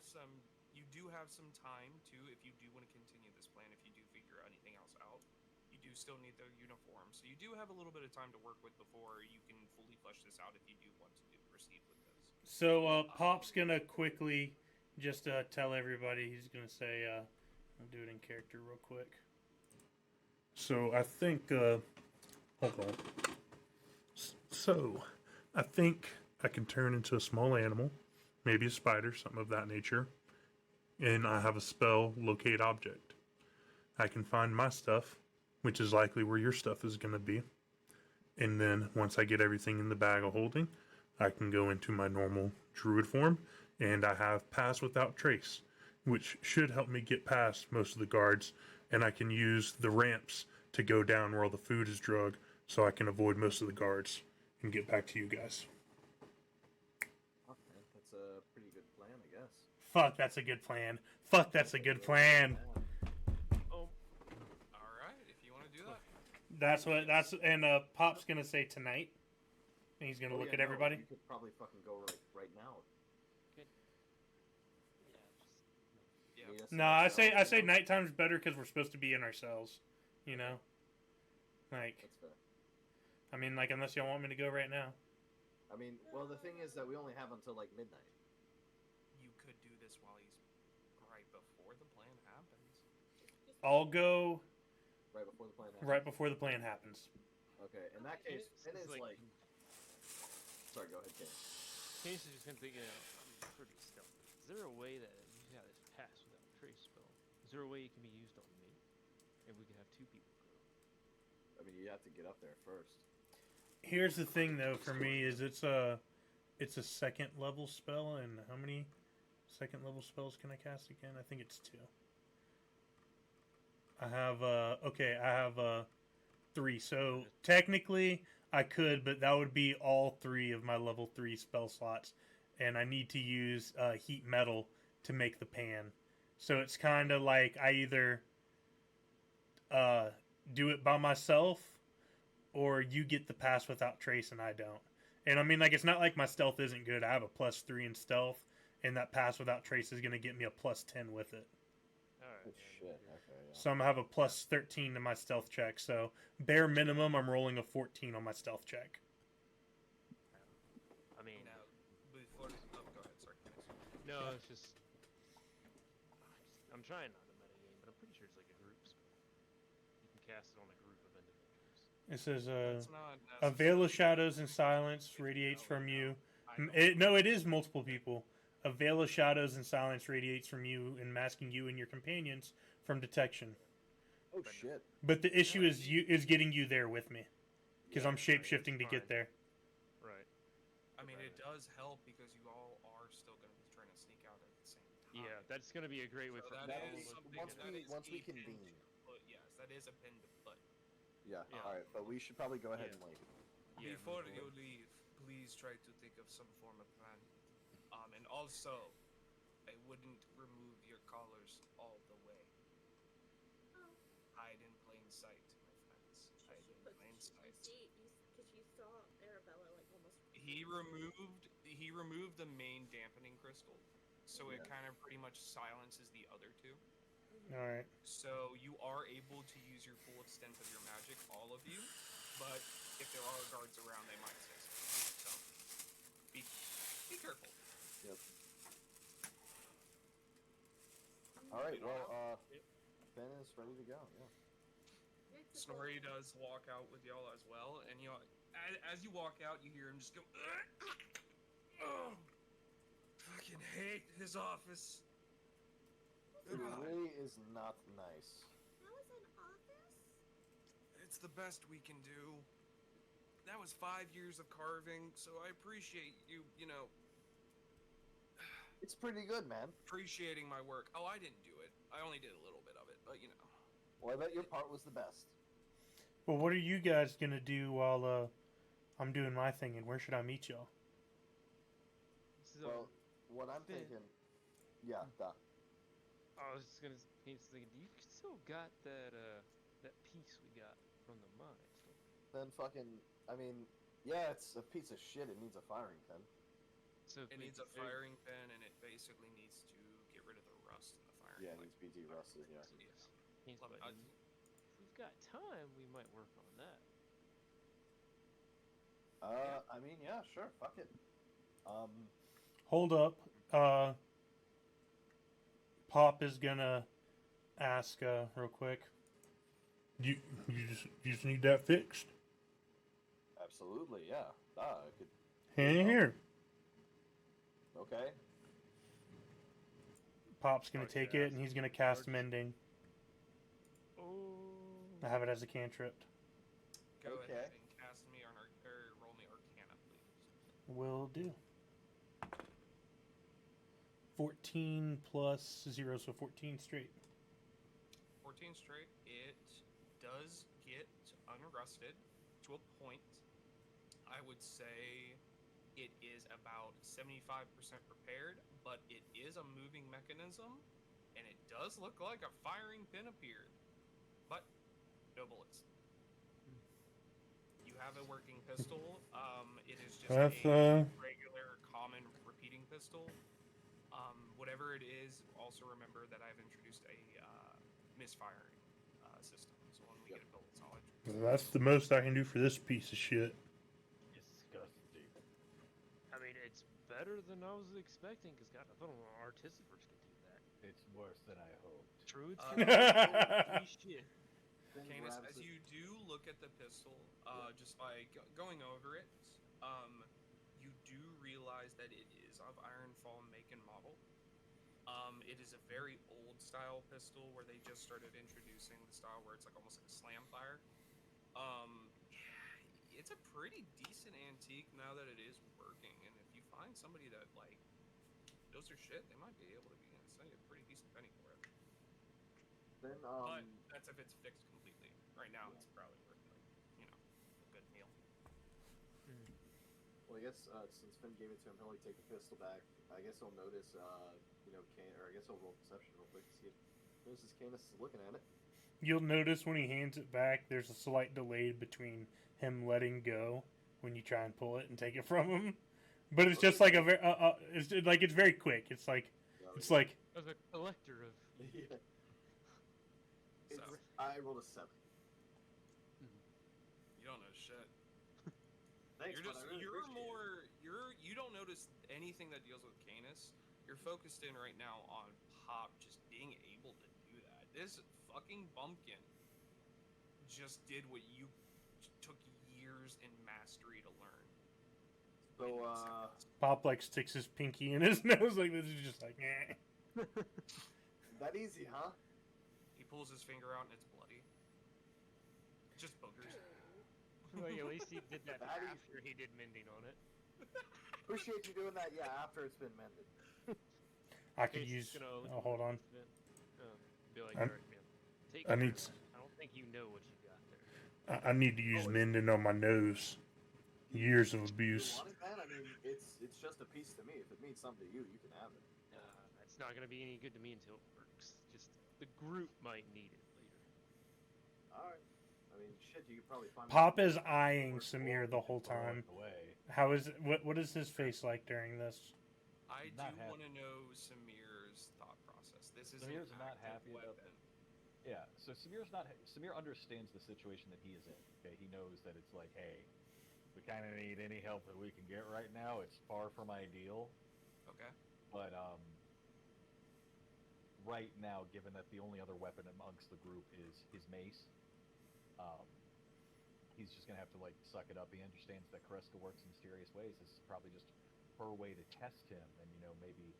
You do have some time too, if you do want to continue this plan. If you do figure anything else out, you do still need the uniform, so you do have a little bit of time to work with before you can fully flesh this out. If you do want to proceed with this. So Pop's gonna quickly just tell everybody. He's gonna say, "I'll do it in character real quick." So I think, hold on. So I think I can turn into a small animal, maybe a spider, something of that nature, and I have a spell, locate object. I can find my stuff, which is likely where your stuff is gonna be, and then once I get everything in the bag of holding, I can go into my normal druid form, and I have pass without trace, which should help me get past most of the guards, and I can use the ramps to go down where all the food is drugged, so I can avoid most of the guards and get back to you guys. Okay, that's a pretty good plan, I guess. Fuck, that's a good plan. Fuck, that's a good plan. Oh, all right. If you want to do that. And Pop's gonna say tonight. And he's gonna look at everybody. You could probably fucking go right now. Yeah. No, I say nighttime's better because we're supposed to be in our cells. You know. Like. That's fair. I mean, like, unless y'all want me to go right now. I mean, well, the thing is that we only have until like midnight. You could do this while he's right before the plan happens. I'll go. Right before the plan happens. Right before the plan happens. Okay, in that case, it is like. Sorry, go ahead, Ken. Case is just gonna think, I'm pretty stealthy. Is there a way that you have this pass without trace spell? Is there a way it can be used on me? And we could have two people go. I mean, you have to get up there first. Here's the thing, though, for me is it's a second level spell, and how many second level spells can I cast again? I think it's 2. I have 3. So technically I could, but that would be all 3 of my level 3 spell slots, and I need to use heat metal to make the pan. So it's kind of like I either do it by myself, or you get the pass without trace and I don't. And I mean, like, it's not like my stealth isn't good. I have a +3 in stealth, and that pass without trace is going to get me a +10 with it. Alright. Oh shit, okay, yeah. So I'm going to have a +13 to my stealth check. So bare minimum, I'm rolling a 14 on my stealth check. I mean... Now, before... Oh, go ahead, sorry. No, it's just... I'm trying not to metagame, but I'm pretty sure it's like a group spell. You can cast it on a group of individuals. It says, That's not a veil of shadows and silence radiates from you. It is multiple people. A veil of shadows and silence radiates from you, and masking you and your companions from detection. Oh shit. But the issue is getting you there with me, because I'm shape-shifting to get there. Right. I mean, it does help because you all are still going to be trying to sneak out at the same time. Yeah, that's going to be a great way for that is something once we convene. Yes, that is a pin to put. Yeah. All right, but we should probably go ahead and like. Yeah, before you leave, please try to think of some form of plan. And also, I wouldn't remove your collars all the way. Oh. Hide in plain sight, my friends. Hide in plain sight. Because you saw Arabella like almost. He removed the main dampening crystal, so it kind of pretty much silences the other two. All right. So you are able to use your full extent of your magic, all of you, but if there are guards around, they might say something. So be careful. Yep. All right. Well, Ben is ready to go. Yeah. Snorri does walk out with y'all as well, and you know, as you walk out, you hear him just go, "Oh, fucking hate his office." It really is not nice. That was an office? It's the best we can do. That was 5 years of carving, so I appreciate you, It's pretty good, man. appreciating my work. Oh, I didn't do it. I only did a little bit of it, but Well, I bet your part was the best. Well, what are you guys gonna do while I'm doing my thing, and where should I meet y'all? Well, what I'm thinking, yeah, I was just gonna thinking, you still got that piece we got from the mines, don't you? Then fucking, I mean, yeah, it's a piece of shit. It needs a firing pin. So It needs a firing pin, and it basically needs to get rid of the rust in the firing. Yeah, it needs BT rusted. Yeah. If we've got time, we might work on that. I mean, yeah, sure, fuck it. Hold up. Pop is gonna ask real quick. You just need that fixed? Absolutely, yeah. I could. Here. Okay. Pop's gonna take it, and he's gonna cast Mending. Oh. I have it as a cantrip. Go ahead and cast me on or roll me Arcana, please. Will do. 14 plus 0, so 14 straight. 14 straight. It does get unrusted to a point. I would say it is about 75% repaired, but it is a moving mechanism, and it does look like a firing pin appeared, but no bullets. You have a working pistol. It is just a regular, common repeating pistol. Whatever it is, also remember that I've introduced a misfiring system, so when we get a bullet solid. That's the most I can do for this piece of shit. Disgusting. I mean, it's better than I was expecting, because God, I thought artificers could do that. It's worse than I hoped. True, it's holy shit. Canis, as you do look at the pistol, just by going over it, you do realize that it is of Ironfall make and model. It is a very old style pistol where they just started introducing the style where it's like almost like a slam fire. It's a pretty decent antique now that it is working, and if you find somebody that like knows their shit, they might be able to send you a pretty decent penny for it. Then, but that's if it's fixed completely. Right now, it's probably worth like, a good meal. Well, I guess since Finn gave it to him, he'll take the pistol back. I guess he'll notice, I guess he'll roll perception real quick to see if notices Canis is looking at it. You'll notice when he hands it back, there's a slight delay between him letting go when you try and pull it and take it from him. But it's just like a very, it's very quick. It's like as a collector of. So, I rolled a 7. You don't know shit. Thanks, you don't notice anything that deals with Canis. You're focused in right now on Pop just being able to do that. This fucking bumpkin just did what you took years in mastery to learn. So, Pop like sticks his pinky in his nose like this. Is just like, eh. That easy, huh? He pulls his finger out and it's bloody. Just boogers. Like, at least he did that after he did mending on it. Appreciate you doing that, yeah, after it's been mended. I could use... Oh, hold on. Be like, alright, man. I need... I don't think you know what you got there. I need to use mending on my nose. Years of abuse. You want it, man? I mean, it's just a piece to me. If it means something to you, you can have it. It's not going to be any good to me until it works. Just the group might need it later. Alright. I mean, shit, you could probably find... Pop is eyeing Samir the whole time. How is it? What is his face like during this? I do want to know Samir's thought process. Samir's not happy about that. Yeah, so Samir understands the situation that he is in. Okay, he knows that it's like, hey, we kind of need any help that we can get right now. It's far from ideal. Okay. But right now, given that the only other weapon amongst the group is his mace, he's just gonna have to like suck it up. He understands that Kreska works in mysterious ways. This is probably just her way to test him, and maybe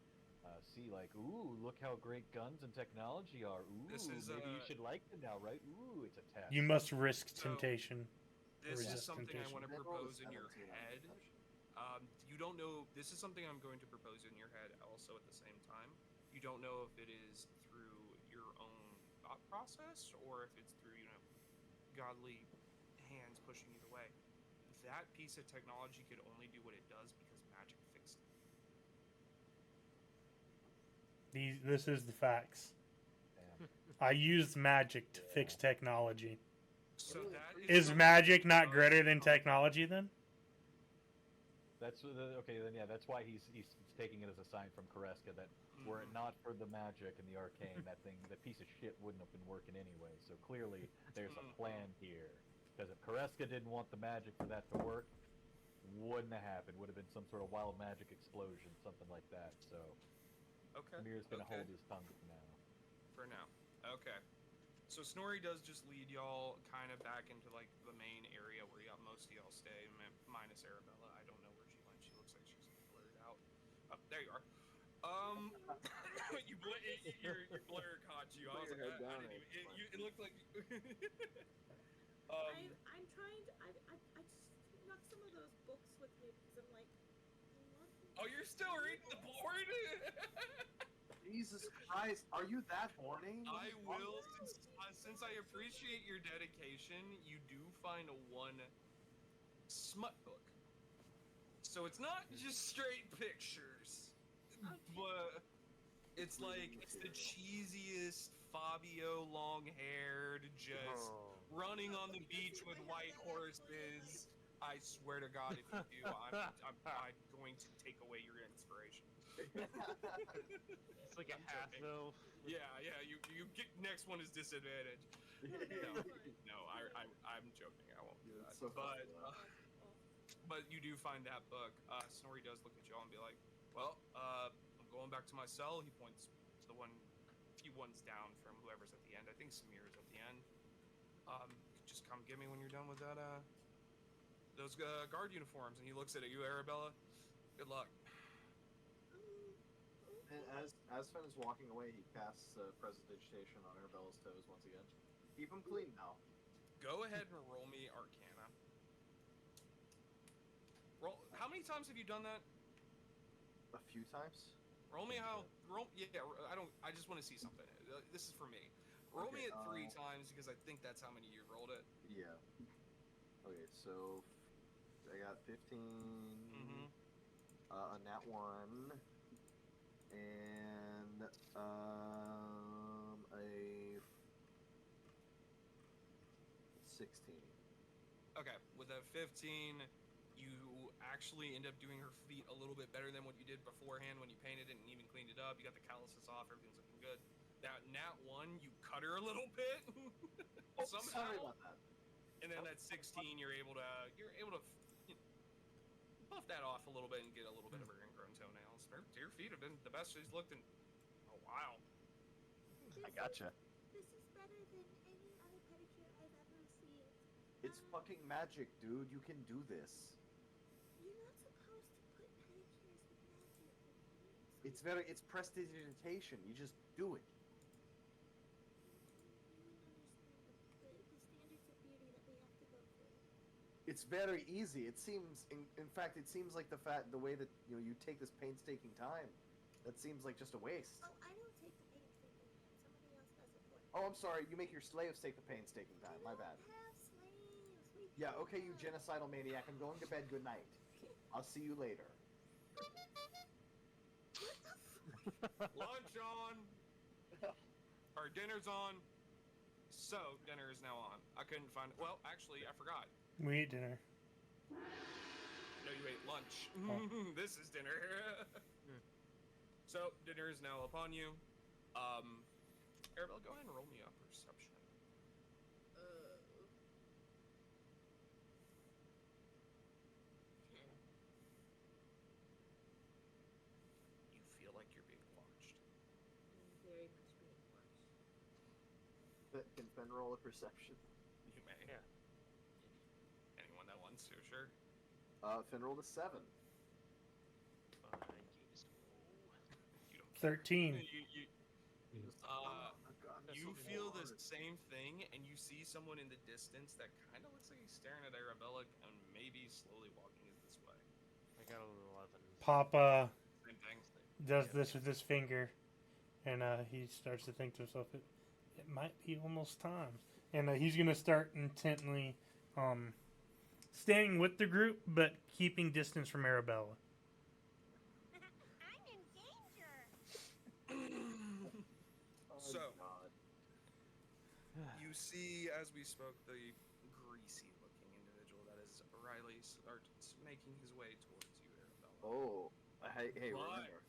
see like, ooh, look how great guns and technology are. Ooh, maybe you should like them now, right? Ooh, it's a test. You must risk temptation. This is something I want to propose in your head. You don't know. This is something I'm going to propose in your head also at the same time. You don't know if it is through your own thought process or if it's through, godly hands pushing you the way. That piece of technology could only do what it does because magic fixed it. This is the facts. I used magic to fix technology. So that Is magic not greater than technology then? That's okay. Then yeah, that's why he's taking it as a sign from Koreska that were it not for the magic and the arcane, that piece of shit wouldn't have been working anyway. So clearly, there's a plan here. Because if Koreska didn't want the magic for that to work, wouldn't have happened. Would have been some sort of wild magic explosion, something like that. So, Samir's gonna hold his tongue now. For now, okay. So Snorri does just lead y'all kind of back into like the main area where most of y'all stay, minus Arabella. I don't know where she went. She looks like she's blurred out. Oh, there you are. Your blur caught you. I didn't even. It looked like. I'm trying to. I just snuck some of those books with me because I'm like. Oh, you're still reading the board? Jesus Christ, are you that horny? I will, since I appreciate your dedication, you do find one smut book. So it's not just straight pictures, but it's like, it's the cheesiest Fabio long-haired, just running on the beach with white horses. I swear to God, if you do, I'm going to take away your inspiration. It's like a half elf. Yeah. You get next one is disadvantage. No, I'm joking. I won't do that. But you do find that book. Snorri does look at y'all and be like, "Well, I'm going back to my cell." He points to the one, few ones down from whoever's at the end. I think Samir's at the end. Just come get me when you're done with that. Those guard uniforms. And he looks at you, Arabella. Good luck. And as Fen is walking away, he casts Prestidigitation on Arabella's toes once again. Keep them clean now. Go ahead and roll me Arcana. Roll. How many times have you done that? A few times. Roll me how. Roll. Yeah. I just want to see something. This is for me. Roll me it 3 times because I think that's how many you rolled it. Yeah. Okay, so I got 15. A nat 1. And a 16. Okay, with a 15, you actually end up doing her feet a little bit better than what you did beforehand when you painted it and even cleaned it up. You got the calluses off, everything's looking good. That nat 1, you cut her a little bit. Somehow. Sorry about that. And then that 16, you're able to buff that off a little bit and get a little bit of her ingrown toenails. Your feet have been the best she's looked in a while. I gotcha. This is better than any other pedicure I've ever received. It's fucking magic, dude. You can do this. You're not supposed to put pedicures with magic. It's prestidigitation. You just do it. You wouldn't understand the standards of beauty that we have to go through. It's very easy. It seems, in fact, it seems like the way that you take this painstaking time. That seems like just a waste. Oh, I don't take the painstaking time. Somebody else does it for me. Oh, I'm sorry. You make your slaves take the painstaking time. My bad. We have slaves. Yeah. Okay, you genocidal maniac. I'm going to bed. Good night. I'll see you later. Lunch on. Our dinner's on. So dinner is now on. I couldn't find it. Well, actually, I forgot. We ate dinner. No, you ate lunch. Oh. This is dinner. So, dinner is now upon you. Arabella, go ahead and roll me a perception. You feel like you're being watched. Very much being watched. Can Fen roll a perception? You may. Yeah. Anyone that wants to, sure. Fen rolled a 7. You don't 13. You feel the same thing, and you see someone in the distance that kind of looks like he's staring at Arabella and maybe slowly walking this way. I got an 11. Papa Same thing. does this with his finger, and he starts to think to himself, it might be almost time. And he's going to start intently staying with the group, but keeping distance from Arabella. I'm in danger. So, God. see, as we spoke, the greasy-looking individual that is Riley starts making his way towards you, Arabella. Oh, hey, But remember.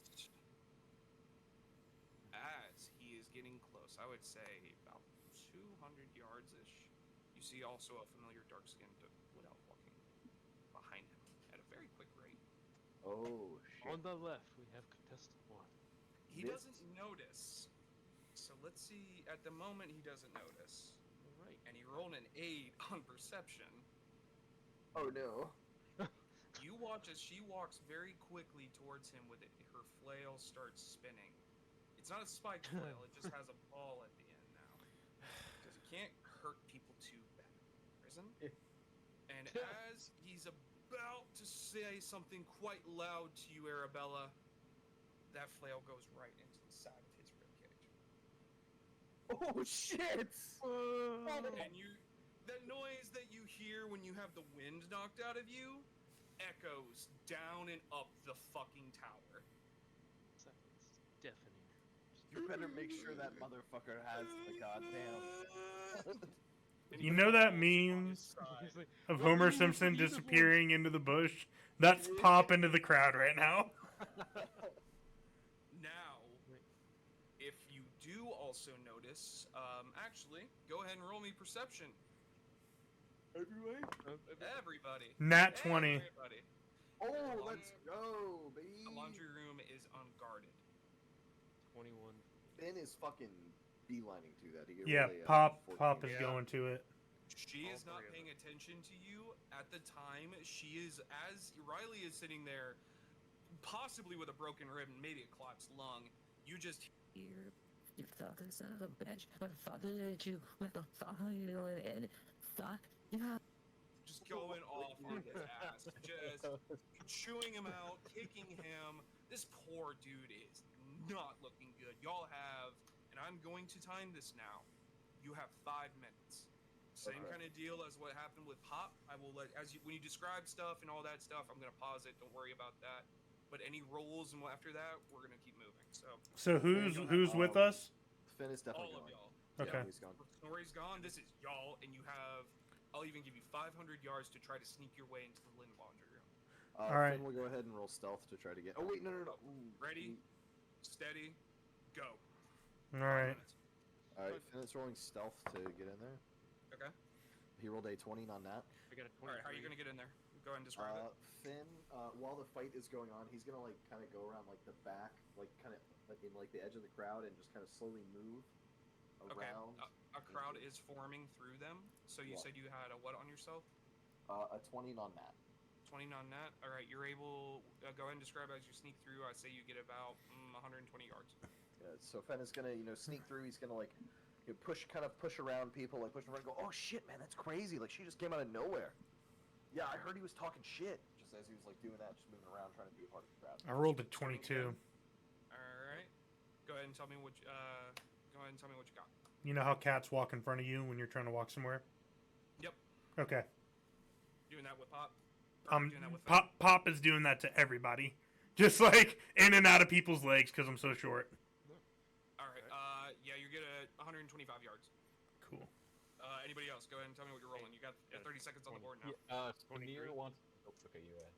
as he is getting close, I would say about 200 yards-ish, you see also a familiar dark-skinned wood elf walking behind him at a very quick rate. Oh, shit. On the left, we have contestant 1. He doesn't notice. So let's see. At the moment, he doesn't notice. All right. And he rolled an 8 on perception. Oh, no. You watch as she walks very quickly towards him with it. Her flail starts spinning. It's not a spiked flail. It just has a ball at the end now. Because he can't hurt people too bad in prison. And as he's about to say something quite loud to you, Arabella, that flail goes right into the side of his ribcage. Oh, shit! And that noise that you hear when you have the wind knocked out of you echoes down and up the fucking tower. It's deafening. You better make sure that motherfucker has the goddamn... You know that meme of Homer Simpson disappearing into the bush? That's Pop into the crowd right now. Now, if you do also notice, actually, go ahead and roll me perception. Everybody. Nat 20. Everybody. Oh, let's go, baby! The laundry room is unguarded. 21. Ben is fucking beelining to that. Yeah, really, Pop is Yeah. going to it. She All is not three of paying attention to you at the time. She is, as Riley is sitting there, possibly with a broken rib and maybe a collapsed lung. You just You fucking son of a bitch. What the fuck did you? What the fuck are you doing? And fuck, yeah. just going off on his ass, just chewing him out, kicking him. This poor dude is not looking good. Y'all have, and I'm going to time this now. You have 5 minutes. Same kind of deal as what happened with Pop. I will let when you describe stuff and all that stuff, I'm gonna pause it. Don't worry about that. But any rolls and after that, we're gonna keep moving. So who's with us? Finn is definitely all of going. y'all. Okay. He's gone. Snorri's gone. This is y'all, and you have. I'll even give you 500 yards to try to sneak your way into the Lynn laundry room. All right. Finn will go ahead and roll stealth to try to get. Oh wait, no. Ooh, Ready, steady, go. All right. All right, Finn is rolling stealth to get in there. Okay. He rolled a 20 on that. I got a 23. All right. How are you gonna get in there? Go ahead and describe it. Finn, while the fight is going on, he's gonna like kind of go around like the back, like kind of like in like the edge of the crowd, and just kind of slowly move around. Okay. A crowd is forming through them. So you said you had a what on yourself? A 20 on that. 20 on that. All right. You're able. Go ahead and describe as you sneak through. I say you get about 120 yards. So Finn is gonna sneak through. He's gonna like push around people, like push around. And go, oh shit, man, that's crazy. Like she just came out of nowhere. Yeah, I heard he was talking shit. Just as he was like doing that, just moving around, trying to be a part of the crowd. I rolled a 22. All right. Go ahead and tell me what. Go ahead and tell me what you got. You know how cats walk in front of you when you're trying to walk somewhere? Yep. Okay. Doing that with Pop. Doing that with Finn? Pop is doing that to everybody, just like in and out of people's legs because I'm so short. All right. Yeah, you get 125 yards. Cool. Anybody else? Go ahead and tell me what you're rolling. You got 30 seconds on the board now. Samir wants. Oh, okay, you had.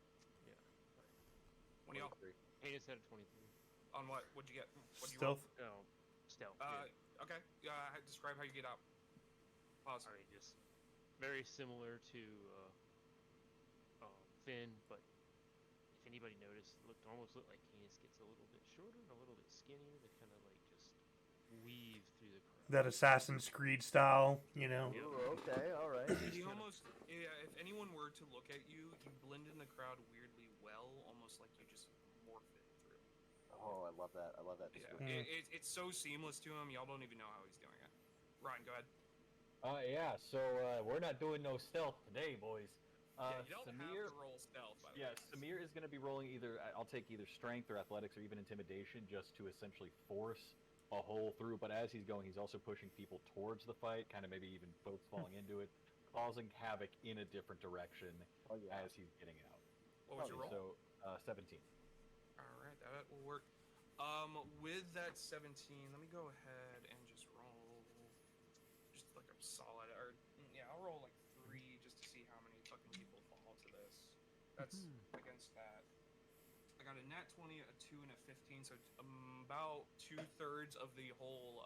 When y'all 23. Hayden said a 23. on what? What'd you get? What'd you Stealth. Oh, stealth. Okay. Describe how you get out. Pause. Alright, just very similar to Finn, but if anybody noticed, it almost looked like Canis gets a little bit shorter and a little bit skinnier. They kind of like just weave through the crowd. That Assassin's Creed style, you know. Ooh, okay, all right. You almost, if anyone were to look at you, you blend in the crowd weirdly well, almost like you just morph it through. Oh, I love that. I love that. Yeah, it's so seamless to him. Y'all don't even know how he's doing it. Ryan, go ahead. Yeah, so we're not doing no stealth today, boys. You don't have to roll stealth, by the way. Samir is going to be rolling I'll take either strength or athletics or even intimidation just to essentially force a hole through. But as he's going, he's also pushing people towards the fight, kind of maybe even folks falling into it, causing havoc in a different direction as he's getting out. What was your roll? So 17. All right, that will work. With that 17, let me go ahead and just roll just like a solid. Or yeah, I'll roll like 3 just to see how many fucking people fall to this. That's against that. I got a nat 20, a 2, and a 15, so about 2/3 of the whole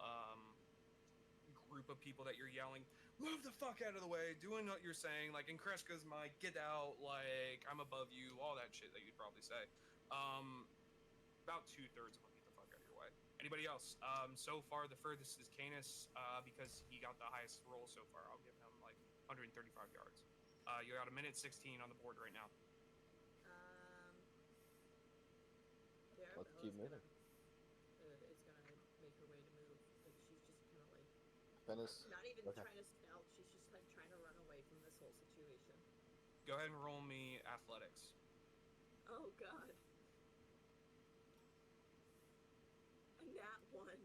group of people that you're yelling, move the fuck out of the way, doing what you're saying, like in Kreska's mic, get out, like I'm above you, all that shit that you'd probably say. About 2/3 of them get the fuck out of your way. Anybody else? So far the furthest is Canis, because he got the highest roll so far. I'll give him like 135 yards. You got a minute 16 on the board right now. Let's keep moving. Is gonna make her way to move. Like she's just kind of like Venice. not even trying to stealth. She's just like trying to run away from this whole situation. Go ahead and roll me athletics. Oh god. A nat 1.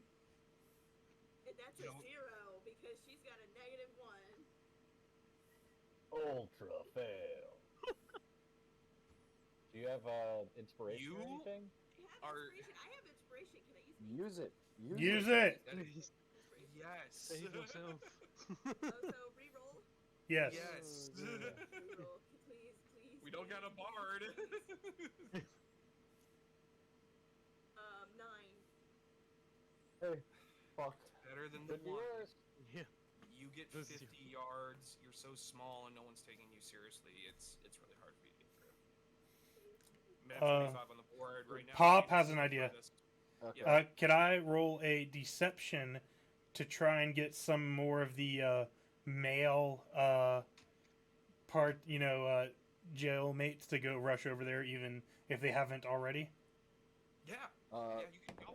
And that's a 0 because she's got a -1. Ultra fail. Do you have inspiration or anything? I have inspiration. Can I use it? Use it. Yes. Save yourself. So re-roll. Yes. Yes. Re-roll. Please. We don't got a bard. 9. Hey, fuck. Better than the 1. Yeah. You get 50 yards. You're so small and no one's taking you seriously. It's really hard for you to get through. Minute 25 on the board right now. Pop has an idea. Okay. Could I roll a deception to try and get some more of the male jail mates to go rush over there, even if they haven't already? Yeah. Y'all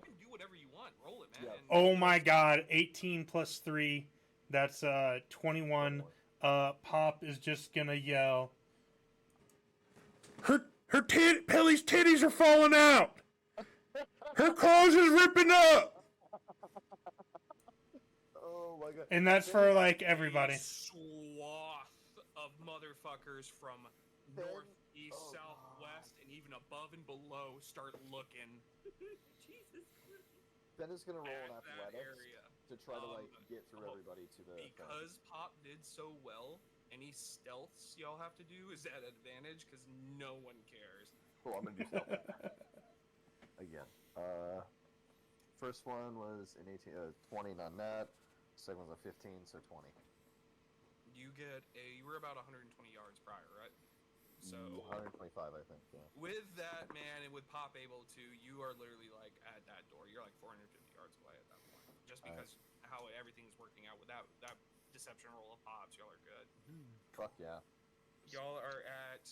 can do whatever you want. Roll it, man. Yeah. And Oh my god, 18 plus 3, that's 21. Pop is just gonna yell, Pelly's titties are falling out! Her clothes is ripping up! Oh my god. And that's for, like, everybody. a swath of motherfuckers from north, east, southwest, and even above and below start looking. Jesus Christ. Ben is gonna roll an At that athletics area. to try to like get through everybody to the. Because Pop did so well, any stealths y'all have to do is at advantage because no one cares. Cool, I'm gonna do stealth again. First one was an 20 on net. Second one's a 15, so 20. You were about 120 yards prior, right? So 125, I think. Yeah. with that, man, and with Pop able to, you are literally like at that door. You're like 450 yards away at that point. Just because how everything's working out with that deception roll of Pops, y'all are good. Fuck yeah. Y'all are at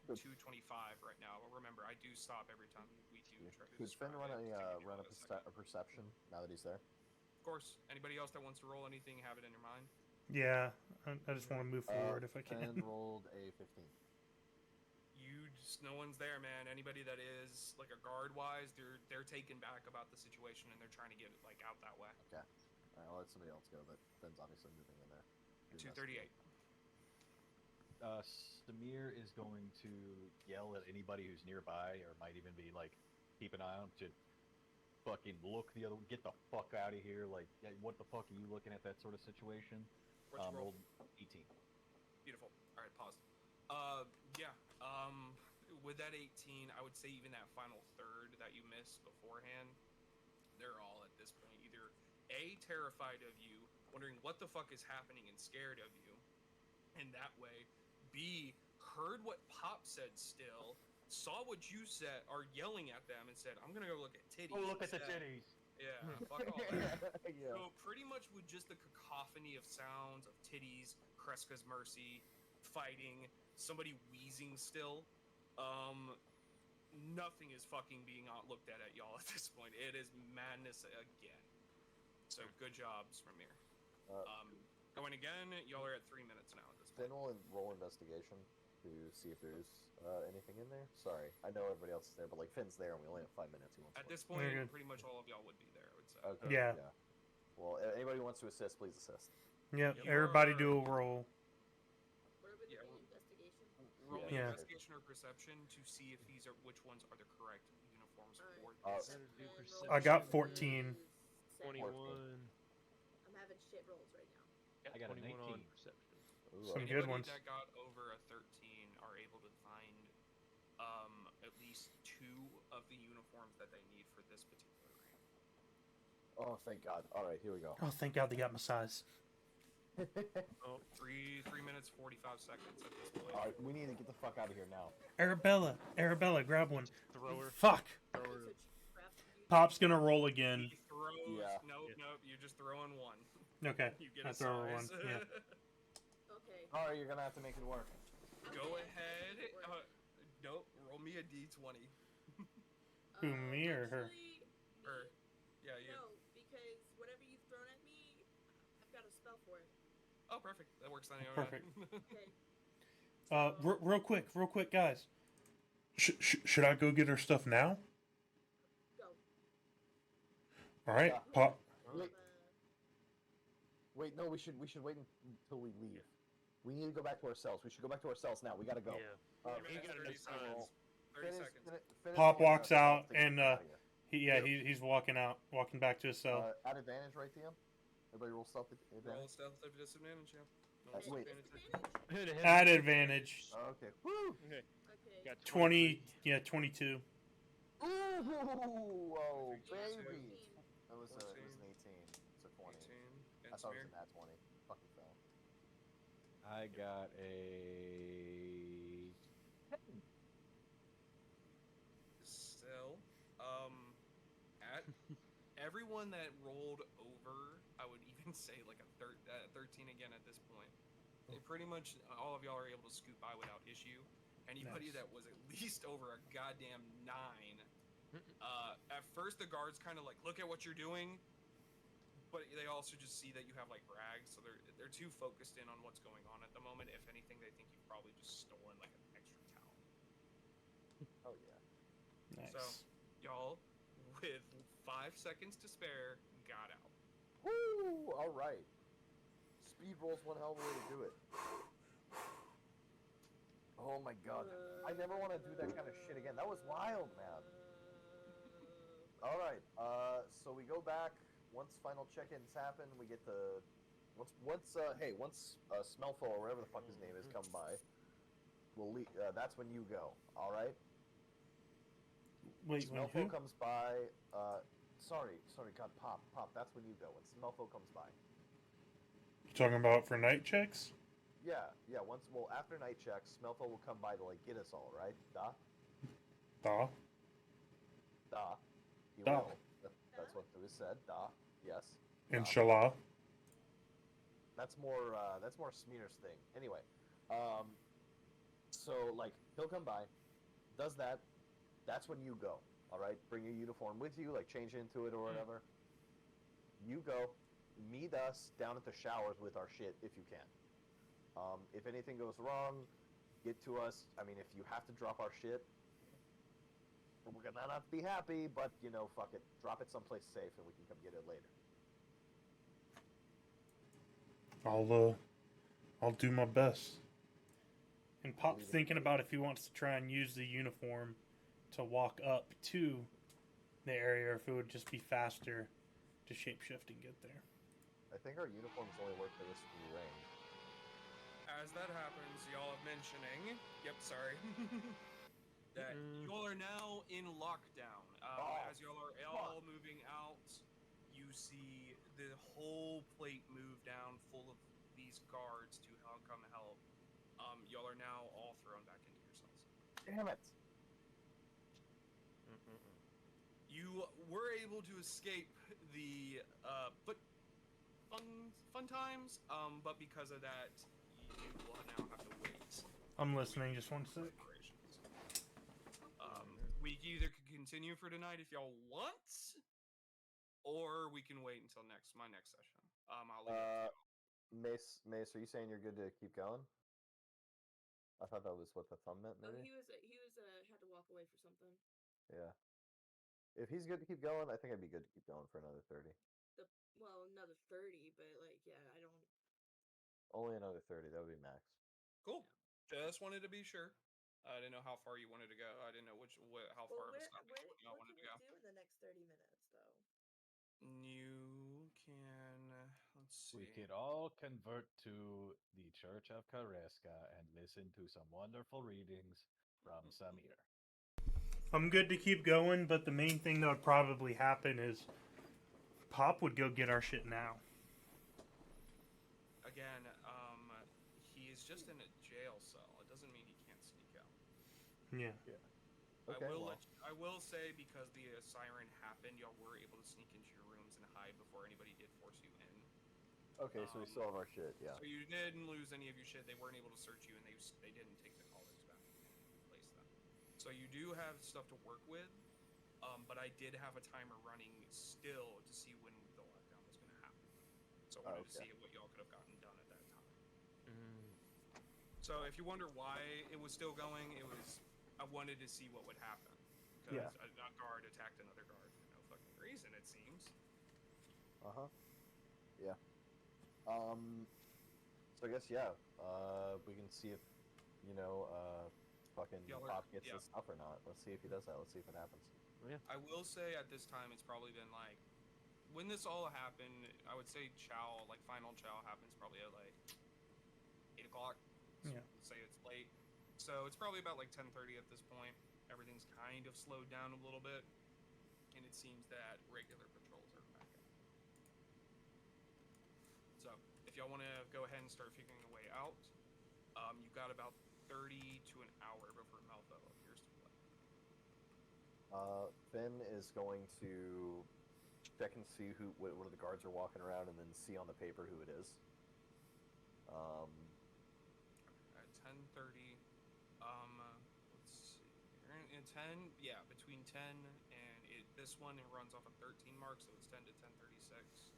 225 right now. But remember, I do stop every time we do try to. Could Finn run a perception now that he's there? Of course. Anybody else that wants to roll anything, have it in your mind. Yeah, I just want to move forward if I can. Finn rolled a 15. No one's there, man. Anybody that is like a guard wise, they're taken back about the situation and they're trying to get like out that way. Okay. Alright, I'll let somebody else go, but Finn's obviously moving in there. 238. Samir is going to yell at anybody who's nearby, or might even be like, keep an eye on to fucking look the other. Get the fuck out of here! Like, what the fuck are you looking at? That sort of situation. Rolled 18. Beautiful. All right, pause. With that 18, I would say even that final third that you missed beforehand, they're all at this point either A, terrified of you, wondering what the fuck is happening and scared of you, and that way, B, heard what Pop said still, saw what you said, are yelling at them and said, I'm gonna go look at titties. Oh, look at the titties. Yeah, fuck all that. Yeah. So pretty much with just the cacophony of sounds of titties, Kreska's mercy, fighting, somebody wheezing still, nothing is fucking being looked at y'all at this point. It is madness again. So good jobs from here. Going again, y'all are at 3 minutes now at this point. Finn will roll investigation to see if there's anything in there. Sorry, I know everybody else is there, but like Finn's there and we only have 5 minutes. At this point, pretty much all of y'all would be there, I would say. Okay. Yeah. Well, anybody who wants to assist, please assist. Yep, everybody do a roll. What are we doing? Investigation? Roll me Yeah. investigation or perception to see if which ones are the correct uniforms for Alright. this. I got 14. 21. I'm having shit rolls right now. Got I got a 21 on 19. perception. Ooh, Some okay. good Anybody ones. that got over a 13 are able to find at least 2 of the uniforms that they need for this particular ramp. Oh, thank God. All right, here we go. Oh, thank God they got my size. Oh, 3 minutes 45 seconds at this point. All right, we need to get the fuck out of here now. Arabella, grab one. throw her. Fuck. Throw Okay, her. so she grabs you. Pop's gonna roll again. He throws. Yeah. Nope, Yeah. nope. You're just throwing one. Okay. You get I a throw her one. size. Yeah. Okay. All right, you're gonna have to make it work. Go Okay, ahead. make it work. Nope. Roll me a d20. Who, me or her? Actually, me? Or, yeah, you. No, because whatever you've thrown at me, I've got a spell for it. Oh, perfect. That works then. Perfect. Okay. Real quick, guys. Should I go get her stuff now? Go. All right, Yeah. Pop. Wait, no, we should wait until we leave. We need to go back to our cells. We should go back to our cells now. We gotta go. Yeah. You gotta 30 make seconds. 30 seconds. Pop getting walks us stuff out to get and out of here. he's walking back to his cell. At advantage, right, DM? Everybody roll stealth advantage. Roll stealth at disadvantage, yeah. No Wait. disadvantage. At advantage. Okay. Woo! Okay. Okay. Got 20, yeah, 22. Ooh, whoa, 13. baby! It was an 18. It's a 20. 18. I And thought it was Samir? a nat 20. Fucking fell. I got a. Still, at everyone that rolled over, I would even say like a 13 again at this point. They pretty much all of y'all are able to scoot by without issue. Anybody Nice. that was at least over a goddamn 9. At first the guards kind of like look at what you're doing, but they also just see that you have like rags, so they're too focused in on what's going on at the moment. If anything, they think you've probably just stolen like an extra towel. Oh, yeah. Nice. So, y'all, with 5 seconds to spare, got out. Woo! Alright. Speed roll's one hell of a way to do it. Oh my god. I never want to do that kind of shit again. That was wild, man. Alright, so we go back. Once final check-ins happen, we get the... Once Smelfo or whatever the fuck his name is come by, we'll leave, that's when you go, alright? Wait, when Smelfo who? comes by, sorry, God, Pop, that's when you go, when Smelfo comes by. You talking about for night checks? Yeah, after night checks, Smelfo will come by to, like, get us all, right? Da? He Da. will. That's what was said, da. Yes. Da. Inshallah. That's more Smear's thing. Anyway, so, like, he'll come by, does that, that's when you go, alright? Bring your uniform with you, like, change into it or whatever. You go, meet us down at the showers with our shit, if you can. If anything goes wrong, get to us. I mean, if you have to drop our shit, we're gonna not be happy, but, you know, fuck it. Drop it someplace safe and we can come get it later. I'll do my best. And Pop's thinking about if he wants to try and use the uniform to walk up to the area, or if it would just be faster to shapeshift and get there. I think our uniforms only work for this range. As that happens, y'all are mentioning, that y'all are now in lockdown. As y'all are all moving out, you see the whole plate move down full of these guards to come help. Y'all are now all thrown back into your cells. Damn it! You were able to escape the fun times, but because of that, you will now have to wait. I'm listening, just one sec. We either could continue for tonight if y'all want, or we can wait until my next session. I'll leave it to y'all. Mace, are you saying you're good to keep going? I thought that was what the thumb meant, maybe? Oh, he was had to walk away for something. Yeah. If he's good to keep going, I think I'd be good to keep going for another 30. Another 30, but, like, yeah, I don't... Only another 30, that would be max. Cool. Just wanted to be sure. I didn't know how far you wanted to go. I didn't know how far of a stop y'all wanted to go. What can we do in the next 30 minutes, though? You can... Let's We see. could all convert to the Church of Kareska and listen to some wonderful readings from Samir. I'm good to keep going, but the main thing that would probably happen is Pop would go get our shit now. Again, he is just in a jail cell. It doesn't mean he can't sneak out. Yeah. Okay, I will say, because the siren happened, y'all were able to sneak into your rooms and hide before anybody did force you in. Okay, so we still have our shit, yeah. So you didn't lose any of your shit. They weren't able to search you, and they didn't take the collars back and replace them. So you do have stuff to work with, but I did have a timer running still to see when the lockdown was going to happen. So I wanted to see what y'all could have gotten done at that time. So if you wonder why it was still going, I wanted to see what would happen. Because a guard attacked another guard for no fucking reason, it seems. Yeah. So I guess, we can see if, fucking Pop gets this stuff or not. Let's see if he does that. Let's see if it happens. Yeah. I will say at this time, it's probably been like, when this all happened, I would say final chow happens probably at like 8 o'clock. Yeah. Let's say it's late. So it's probably about like 10:30 at this point. Everything's kind of slowed down a little bit. And it seems that regular patrols are back up. So if y'all want to go ahead and start figuring a way out, you've got about 30 to an hour before Malvo appears to play. Finn is going to check and see what the guards are walking around, and then see on the paper who it is. At 10:30, let's see. In 10, between 10 and this one it runs off a 13 mark, so it's 10 to 10:36.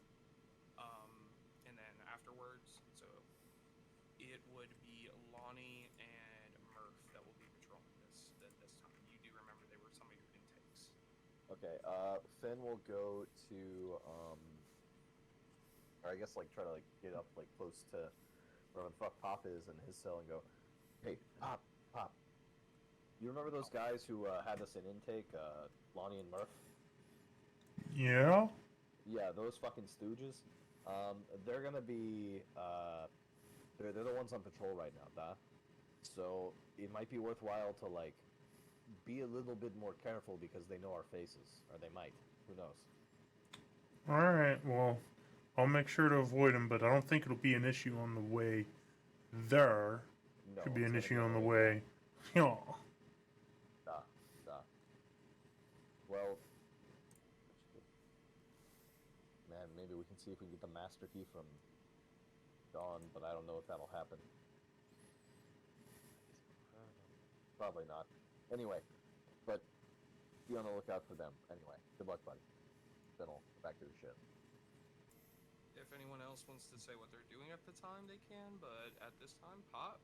And then afterwards, so it would be Lonnie and Murph that will be patrolling this time. You do remember they were some of your intakes. Okay, Finn will go to, or I guess, try to, get up, close to where the fuck Pop is in his cell and go, "Hey, Pop, you remember those guys who had us in intake, Lonnie and Murph?" Yeah? Yeah, those fucking stooges. They're gonna be, they're the ones on patrol right now, so it might be worthwhile to, be a little bit more careful because they know our faces. Or they might. Who knows? Alright, well, I'll make sure to avoid them, but I don't think it'll be an issue on the way there. No, Could be an it's issue gonna on the be way. Yeah. Well, man, maybe we can see if we can get the master key from Dawn, but I don't know if that'll happen. Probably not. Anyway, but be on the lookout for them. Anyway, good luck, buddy. Then I'll go back to the ship. If anyone else wants to say what they're doing at the time, they can, but at this time, Pop.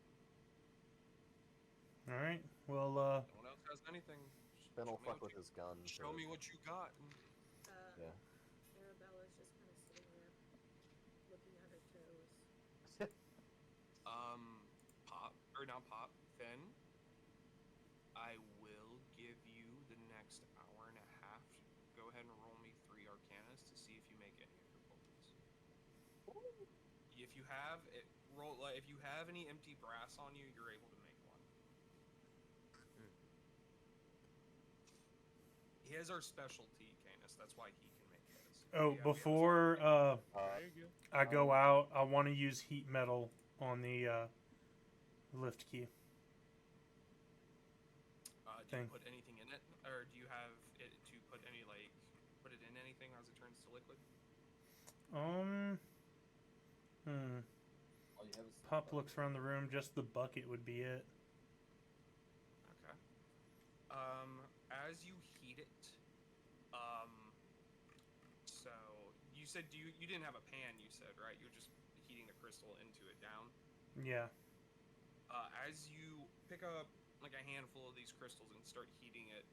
Alright, well, no one else has anything. Finn will fuck with his gun. Show me what you got. Yeah. Arabella's just kind of sitting there, looking at her toes. Pop, Finn. I will give you the next hour and a half. Go ahead and roll me 3 Arcanas to see if you make any of your pulls. If you have it, if you have any empty brass on you, you're able to make one. He has our specialty, Canis. That's why he can make his. Oh, before I go out, I want to use heat metal on the lift key. Do you put anything in it, or do you have it to put put it in anything as it turns to liquid? Pop looks around the room. Just the bucket would be it. Okay. As you heat it, so you said you didn't have a pan, you said, right? You're just heating the crystal into it down. Yeah. As you pick up a handful of these crystals and start heating it,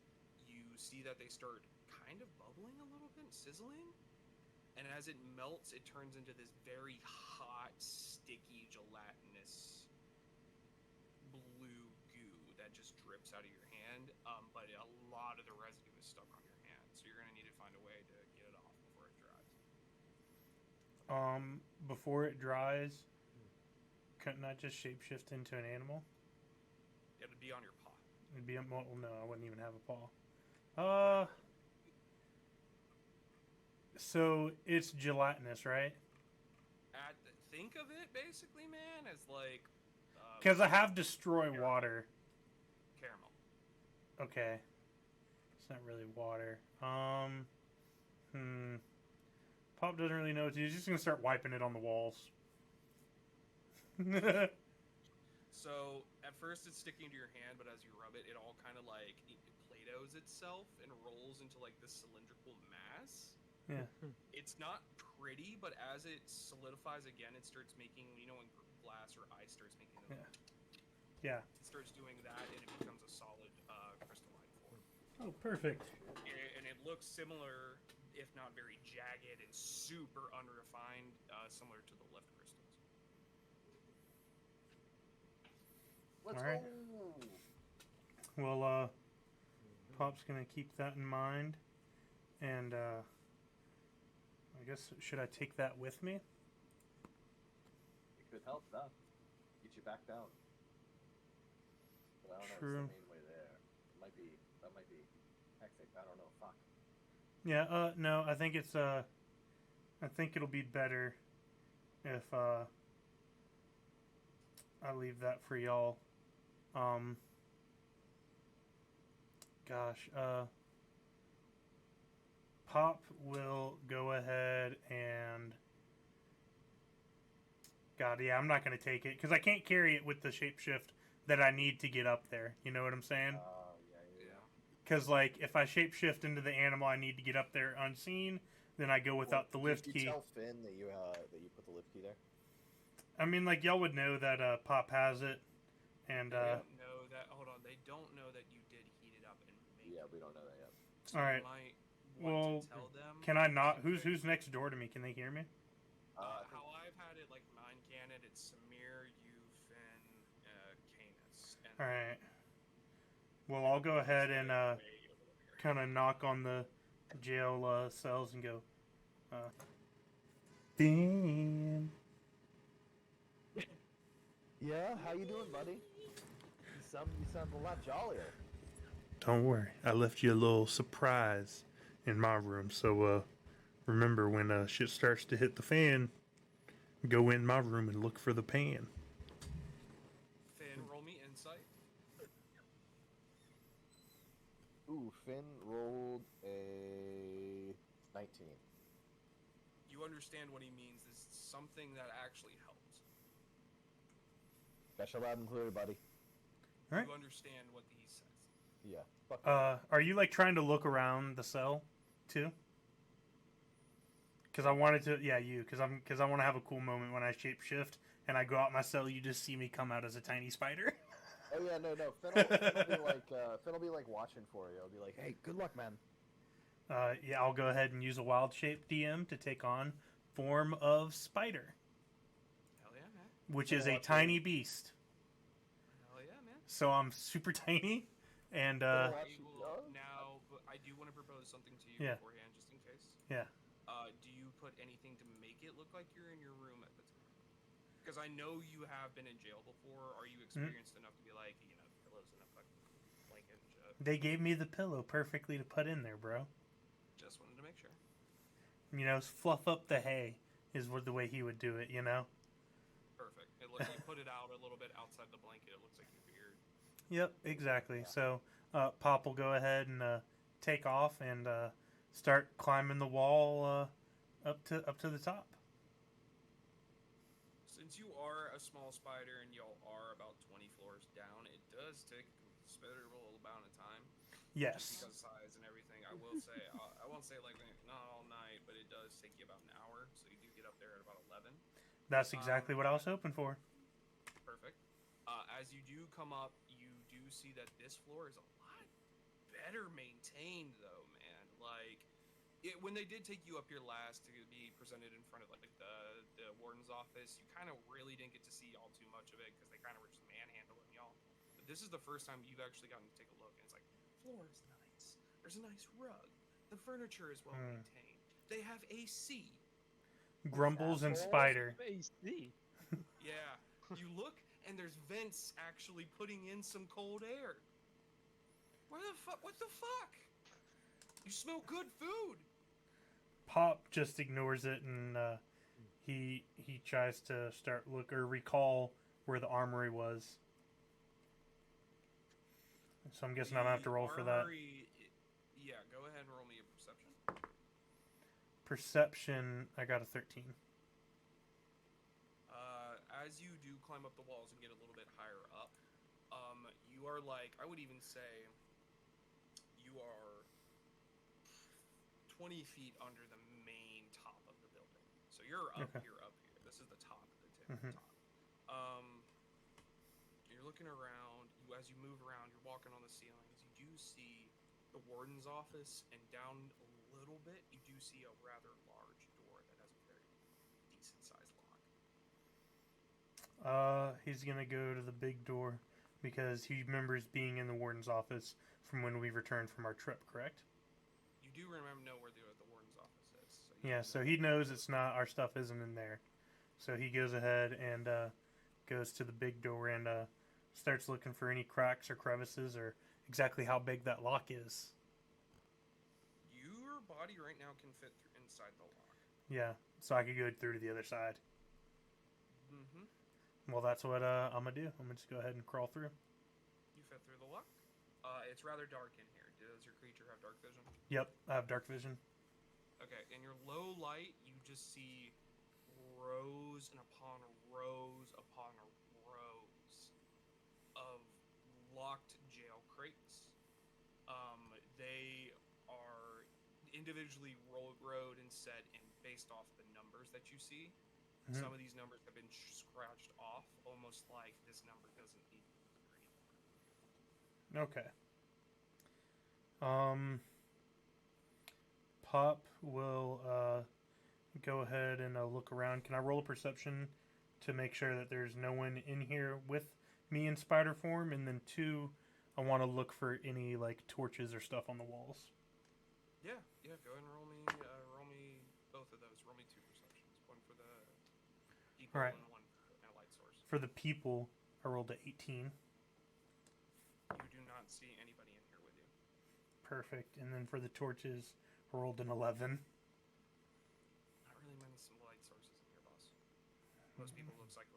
you see that they start kind of bubbling a little bit, sizzling. And as it melts, it turns into this very hot, sticky, gelatinous blue goo that just drips out of your hand. But a lot of the residue is stuck on your hand, so you're going to need to find a way to get it off before it dries. before it dries, couldn't I just shapeshift into an animal? It'd be on your paw. It'd be well, no, I wouldn't even have a paw. So it's gelatinous, right? Think of it basically, man, as like. Because I have destroy water. Caramel. Okay. It's not really water. Pop doesn't really know what to do. He's just gonna start wiping it on the walls. So at first it's sticking to your hand, but as you rub it, it all kind of like Play-Dohs itself and rolls into like this cylindrical mass. Yeah. It's not pretty, but as it solidifies again, it starts making, you know, when glass or ice starts making those. Yeah. It starts doing that, and it becomes a solid crystalline form. Oh, perfect. And it looks similar, if not very jagged and super unrefined, similar to the lift crystals. Let's All right. go. Well, Pop's gonna keep that in mind, and I guess should I take that with me? It could help that. Get you back down. But I don't know. True. It's the main way there. That might be hectic. I don't know. Fuck. Yeah. No. I think it's I think it'll be better if I leave that for y'all. Gosh. Pop will go ahead and. God, yeah, I'm not gonna take it because I can't carry it with the shapeshift that I need to get up there. You know what I'm saying? Yeah. Because like, if I shapeshift into the animal I need to get up there unseen, then I go without the lift key. key. Did you tell Finn that you put the lift key there? I mean, like y'all would know that Pop has it, and They don't know that. Hold on, they don't know that you did heat it up and make it. Yeah, we don't know that yet. So all right. you might want to tell them. Can I not? Who's next door to me? Can they hear me? How I've had it, like mine canon, it's Samir, you, Finn, Canis. All right. Well, I'll go ahead and kind of knock on the jail cells and go. Damn. Yeah, how you doing, buddy? You sound a lot jollier. Don't worry, I left you a little surprise in my room. So remember, when shit starts to hit the fan, go in my room and look for the pan. Finn, roll me insight. Ooh, Finn rolled a 19. You understand what he means. This is something that actually helps. Special loud and clear, buddy. All right. You understand what he says. Yeah. Are you like trying to look around the cell too? Because I wanted to, because I want to have a cool moment when I shapeshift and I go out my cell. You just see me come out as a tiny spider. Oh yeah, no. Finn will be like watching for you. He'll be like, "Hey, good luck, man." Yeah, I'll go ahead and use a wild shape DM to take on form of spider. Hell yeah, man. Which is a tiny beast. Hell yeah, man. So I'm super tiny, and now, but I do want to propose something to you beforehand, just in case. Yeah. Do you put anything to make it look like you're in your room at the time? Because I know you have been in jail before. Are you experienced enough to be like, pillows and a fucking blanket and shit? They gave me the pillow perfectly to put in there, bro. Just wanted to make sure. Fluff up the hay is the way he would do it, Perfect. You put it out a little bit outside the blanket. It looks like your beard. Yep, exactly. Yeah. So Pop will go ahead and take off and start climbing the wall up to the top. Since you are a small spider and y'all are about 20 floors down, it does take a considerable amount of time. Yes. Just because of size and everything. I will say, I won't say like not all night, but it does take you about an hour. So you do get up there at about 11. That's exactly what I was hoping for. Perfect. As you do come up, you do see that this floor is a lot better maintained, though, man. Like, when they did take you up here last to be presented in front of like the warden's office, you kind of really didn't get to see all too much of it because they kind of were just manhandling y'all. But this is the first time you've actually gotten to take a look, and it's like, floor is nice. There's a nice rug. The furniture is well maintained. They have AC. Grumbles and Spider. AC. Yeah, you look and there's vents actually putting in some cold air. Where the fuck? What the fuck? You smell good food. Pop just ignores it, and he tries to recall where the armory was. So I'm guessing I'm gonna have to roll for that. Yeah, go ahead and roll me a perception. Perception, I got a 13. As you do climb up the walls and get a little bit higher up, you are like, I would even say, you are 20 feet under the main top of the building. So you're up Okay. here, up here. This is the top of the Mhm. top. You're looking around. As you move around, you're walking on the ceilings. You do see the warden's office, and down a little bit, you do see a rather large door that has a very decent-sized lock. He's gonna go to the big door because he remembers being in the warden's office from when we returned from our trip, correct? You do know where the warden's office is. So he knows it's not, our stuff isn't in there. So he goes ahead and goes to the big door and starts looking for any cracks or crevices or exactly how big that lock is. Your body right now can fit inside the lock. Yeah, so I could go through to the other side. Mm-hmm. Well, that's what I'm gonna do. I'm gonna just go ahead and crawl through. You fit through the lock. It's rather dark in here. Does your creature have dark vision? Yep, I have dark vision. Okay, in your low light, you just see rows upon rows of locked jail crates. They are individually rowed and set and based off the numbers that you see. Mm-hmm. Some of these numbers have been scratched off, almost like this number doesn't need to be there anymore. Okay. Pop will go ahead and look around. Can I roll a perception to make sure that there's no one in here with me in spider form? And then 2, I want to look for any like torches or stuff on the walls. Yeah. Go ahead and roll me both of those. Roll me 2 perceptions. One for the people and one for a light source. For the people, I rolled a 18. You do not see anybody in here with you. Perfect. And then for the torches, I rolled an 11. Not really many some light sources in here, boss. Most people looks like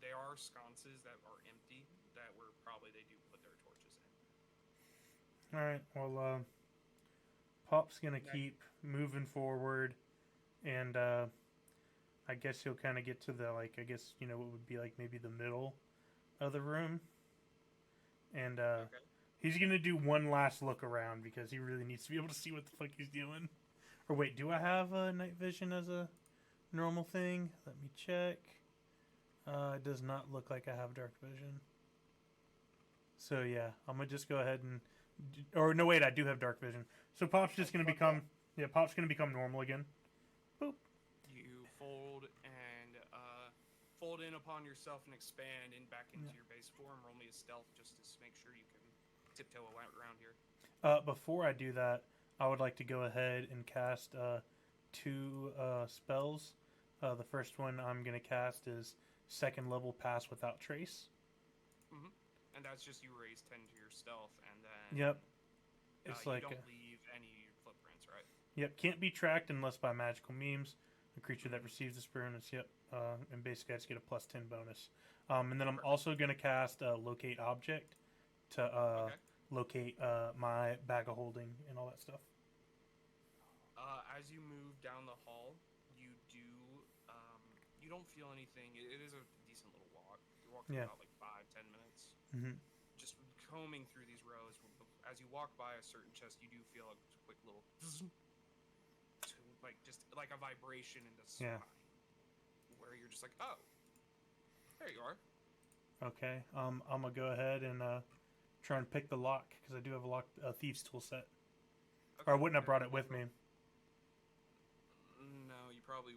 they are sconces that are empty that were probably they do put their torches in. All right. Well, Pop's gonna keep moving forward, and I guess he'll kind of get to the what would be like maybe the middle of the room, and he's gonna do one last look around because he really needs to be able to see what the fuck he's doing. Or wait, do I have night vision as a normal thing? Let me check. It does not look like I have dark vision. So yeah, I'm gonna just go ahead and, or no wait, I do have dark vision. So Pop's just gonna become, Pop's gonna become normal again. Boop. You fold in upon yourself and expand back into your base form. Roll me a stealth just to make sure you can tiptoe around here. Before I do that, I would like to go ahead and cast 2 spells. The first one I'm gonna cast is 2nd level Pass Without Trace. Mm-hmm. And that's just you raise 10 to your stealth, and then it's you don't leave any footprints, right? Yep, can't be tracked unless by magical means. The creature that receives this bonus, and basically I just get a +10 bonus. And then I'm also gonna cast Locate Object to locate my bag of holding and all that stuff. As you move down the hall, you don't feel anything. It is a decent little walk. You're walking about like 5-10 minutes. Mm-hmm. Just combing through these rows. As you walk by a certain chest, you do feel a quick little just like a vibration in the spine, where you're just like, oh, there you are. Okay, I'm gonna go ahead and try and pick the lock because I do have a thieves tool set. Okay. Or I wouldn't have brought it with me. No, you probably.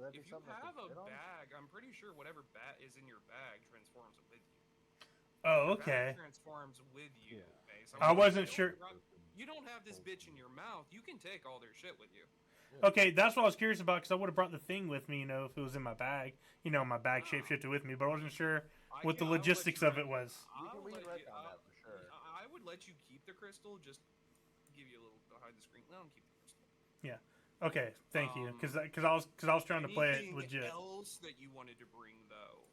If you have a bag, I'm pretty sure whatever bat is in your bag transforms with you. Oh, okay. Transforms with you. I wasn't sure. You don't have this bitch in your mouth. You can take all their shit with you. Okay, that's what I was curious about because I would have brought the thing with me, if it was in my bag. My bag shapeshifted with me, but I wasn't sure what the logistics of it was. We can retcon that for sure. I would let you keep the crystal, just give you a little behind the screen. Let them keep the crystal. Yeah. Okay. Thank you. Because I was trying to play it legit. Anything else that you wanted to bring though,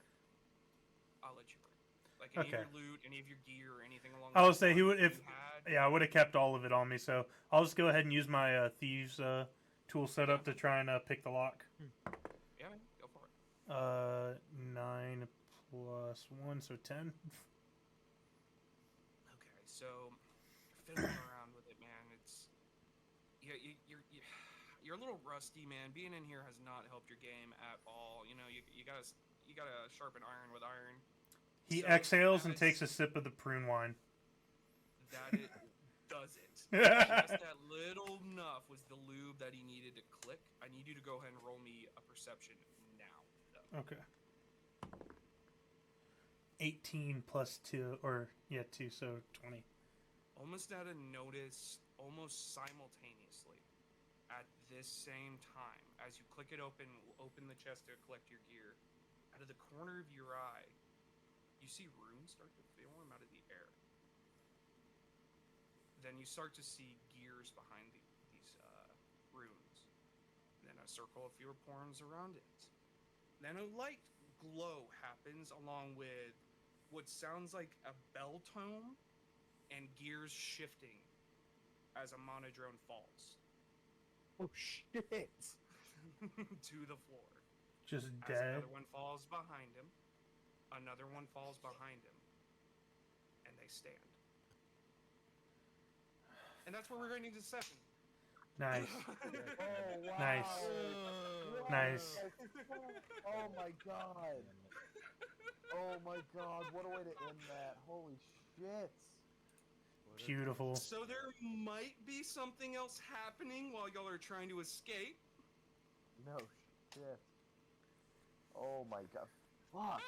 I'll let you bring. Like any of your loot, any of your gear, anything along. I would say he would I would have kept all of it on me. So I'll just go ahead and use my thieves tool setup to try and pick the lock. Yeah, man, go for it. 9 plus 1, so 10. Okay, so fiddling around with it, man. It's you're a little rusty, man. Being in here has not helped your game at all. You gotta sharpen iron with iron. He exhales and takes a sip of the prune wine. That it does it. Just that little enough was the lube that he needed to click. I need you to go ahead and roll me a perception now, though. Okay. 18 plus 2, 2, so 20. Almost at a notice, almost simultaneously, at this same time, as you click it open the chest to collect your gear, out of the corner of your eye, you see runes start to form out of the air. Then you start to see gears behind these runes. Then a circle of fewer pawns around it. Then a light glow happens along with what sounds like a bell tone and gears shifting as a monodrone falls. Oh shit! To the floor. Just as dead. Another one falls behind him. Another one falls behind him. And they stand. And that's where we're going into session. Nice. Oh wow! Nice. Nice. Oh my god! Oh my god! What a way to end that! Holy shit! Beautiful. So there might be something else happening while y'all are trying to escape. No shit. Oh my god. Fuck.